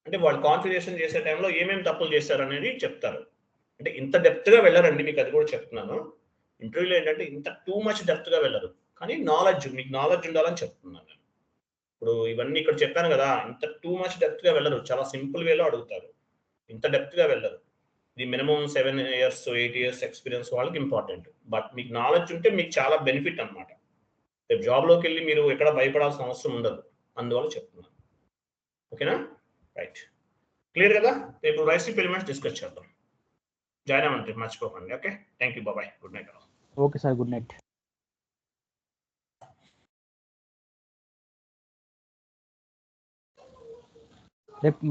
అంటే వాళ్ళు కాన్ఫిగరేషన్ చేసే టైంలో ఏమేమి తప్పులు చేశారు అనేది చెప్తారు. అంటే ఇంత డెప్త్ గా వెళ్ళరండి, మీకు అది కూడా చెప్తున్నాను. ఇంటర్వ్యూలో ఏంటంటే ఇంత టూ మచ్ డెప్త్ గా వెళ్ళరు, కానీ మీకు నాలెడ్జ్ ఉండాలని చెప్తున్నాను నేను. ఇప్పుడు ఇవన్నీ ఇక్కడ చెప్పాను కదా, ఇంత టూ మచ్ డెప్త్ గా వెళ్ళరు, చాలా సింపుల్ వేలో అడుగుతారు, ఇంత డెప్త్ గా వెళ్ళరు. ఇది మినిమం 7 years 8 years ఎక్స్పీరియన్స్ వాళ్ళకి ఇంపార్టెంట్. బట్ మీకు నాలెడ్జ్ ఉంటే మీకు చాలా బెనిఫిట్ అనమాట. రేపు జాబ్లోకి వెళ్ళి మీరు ఎక్కడ భయపడాల్సిన అవసరం ఉండదు, అందువల్ల చెప్తున్నాను. ఓకేనా? రైట్, క్లియర్ కదా? రేపు రైసివ్ ఎలిమెంట్స్ డిస్కస్ చేద్దాం. జాయిన్ అవ్వండి, మర్చిపోకండి. Okay, thank you, bye, good night. Okay sir, good night. రేపు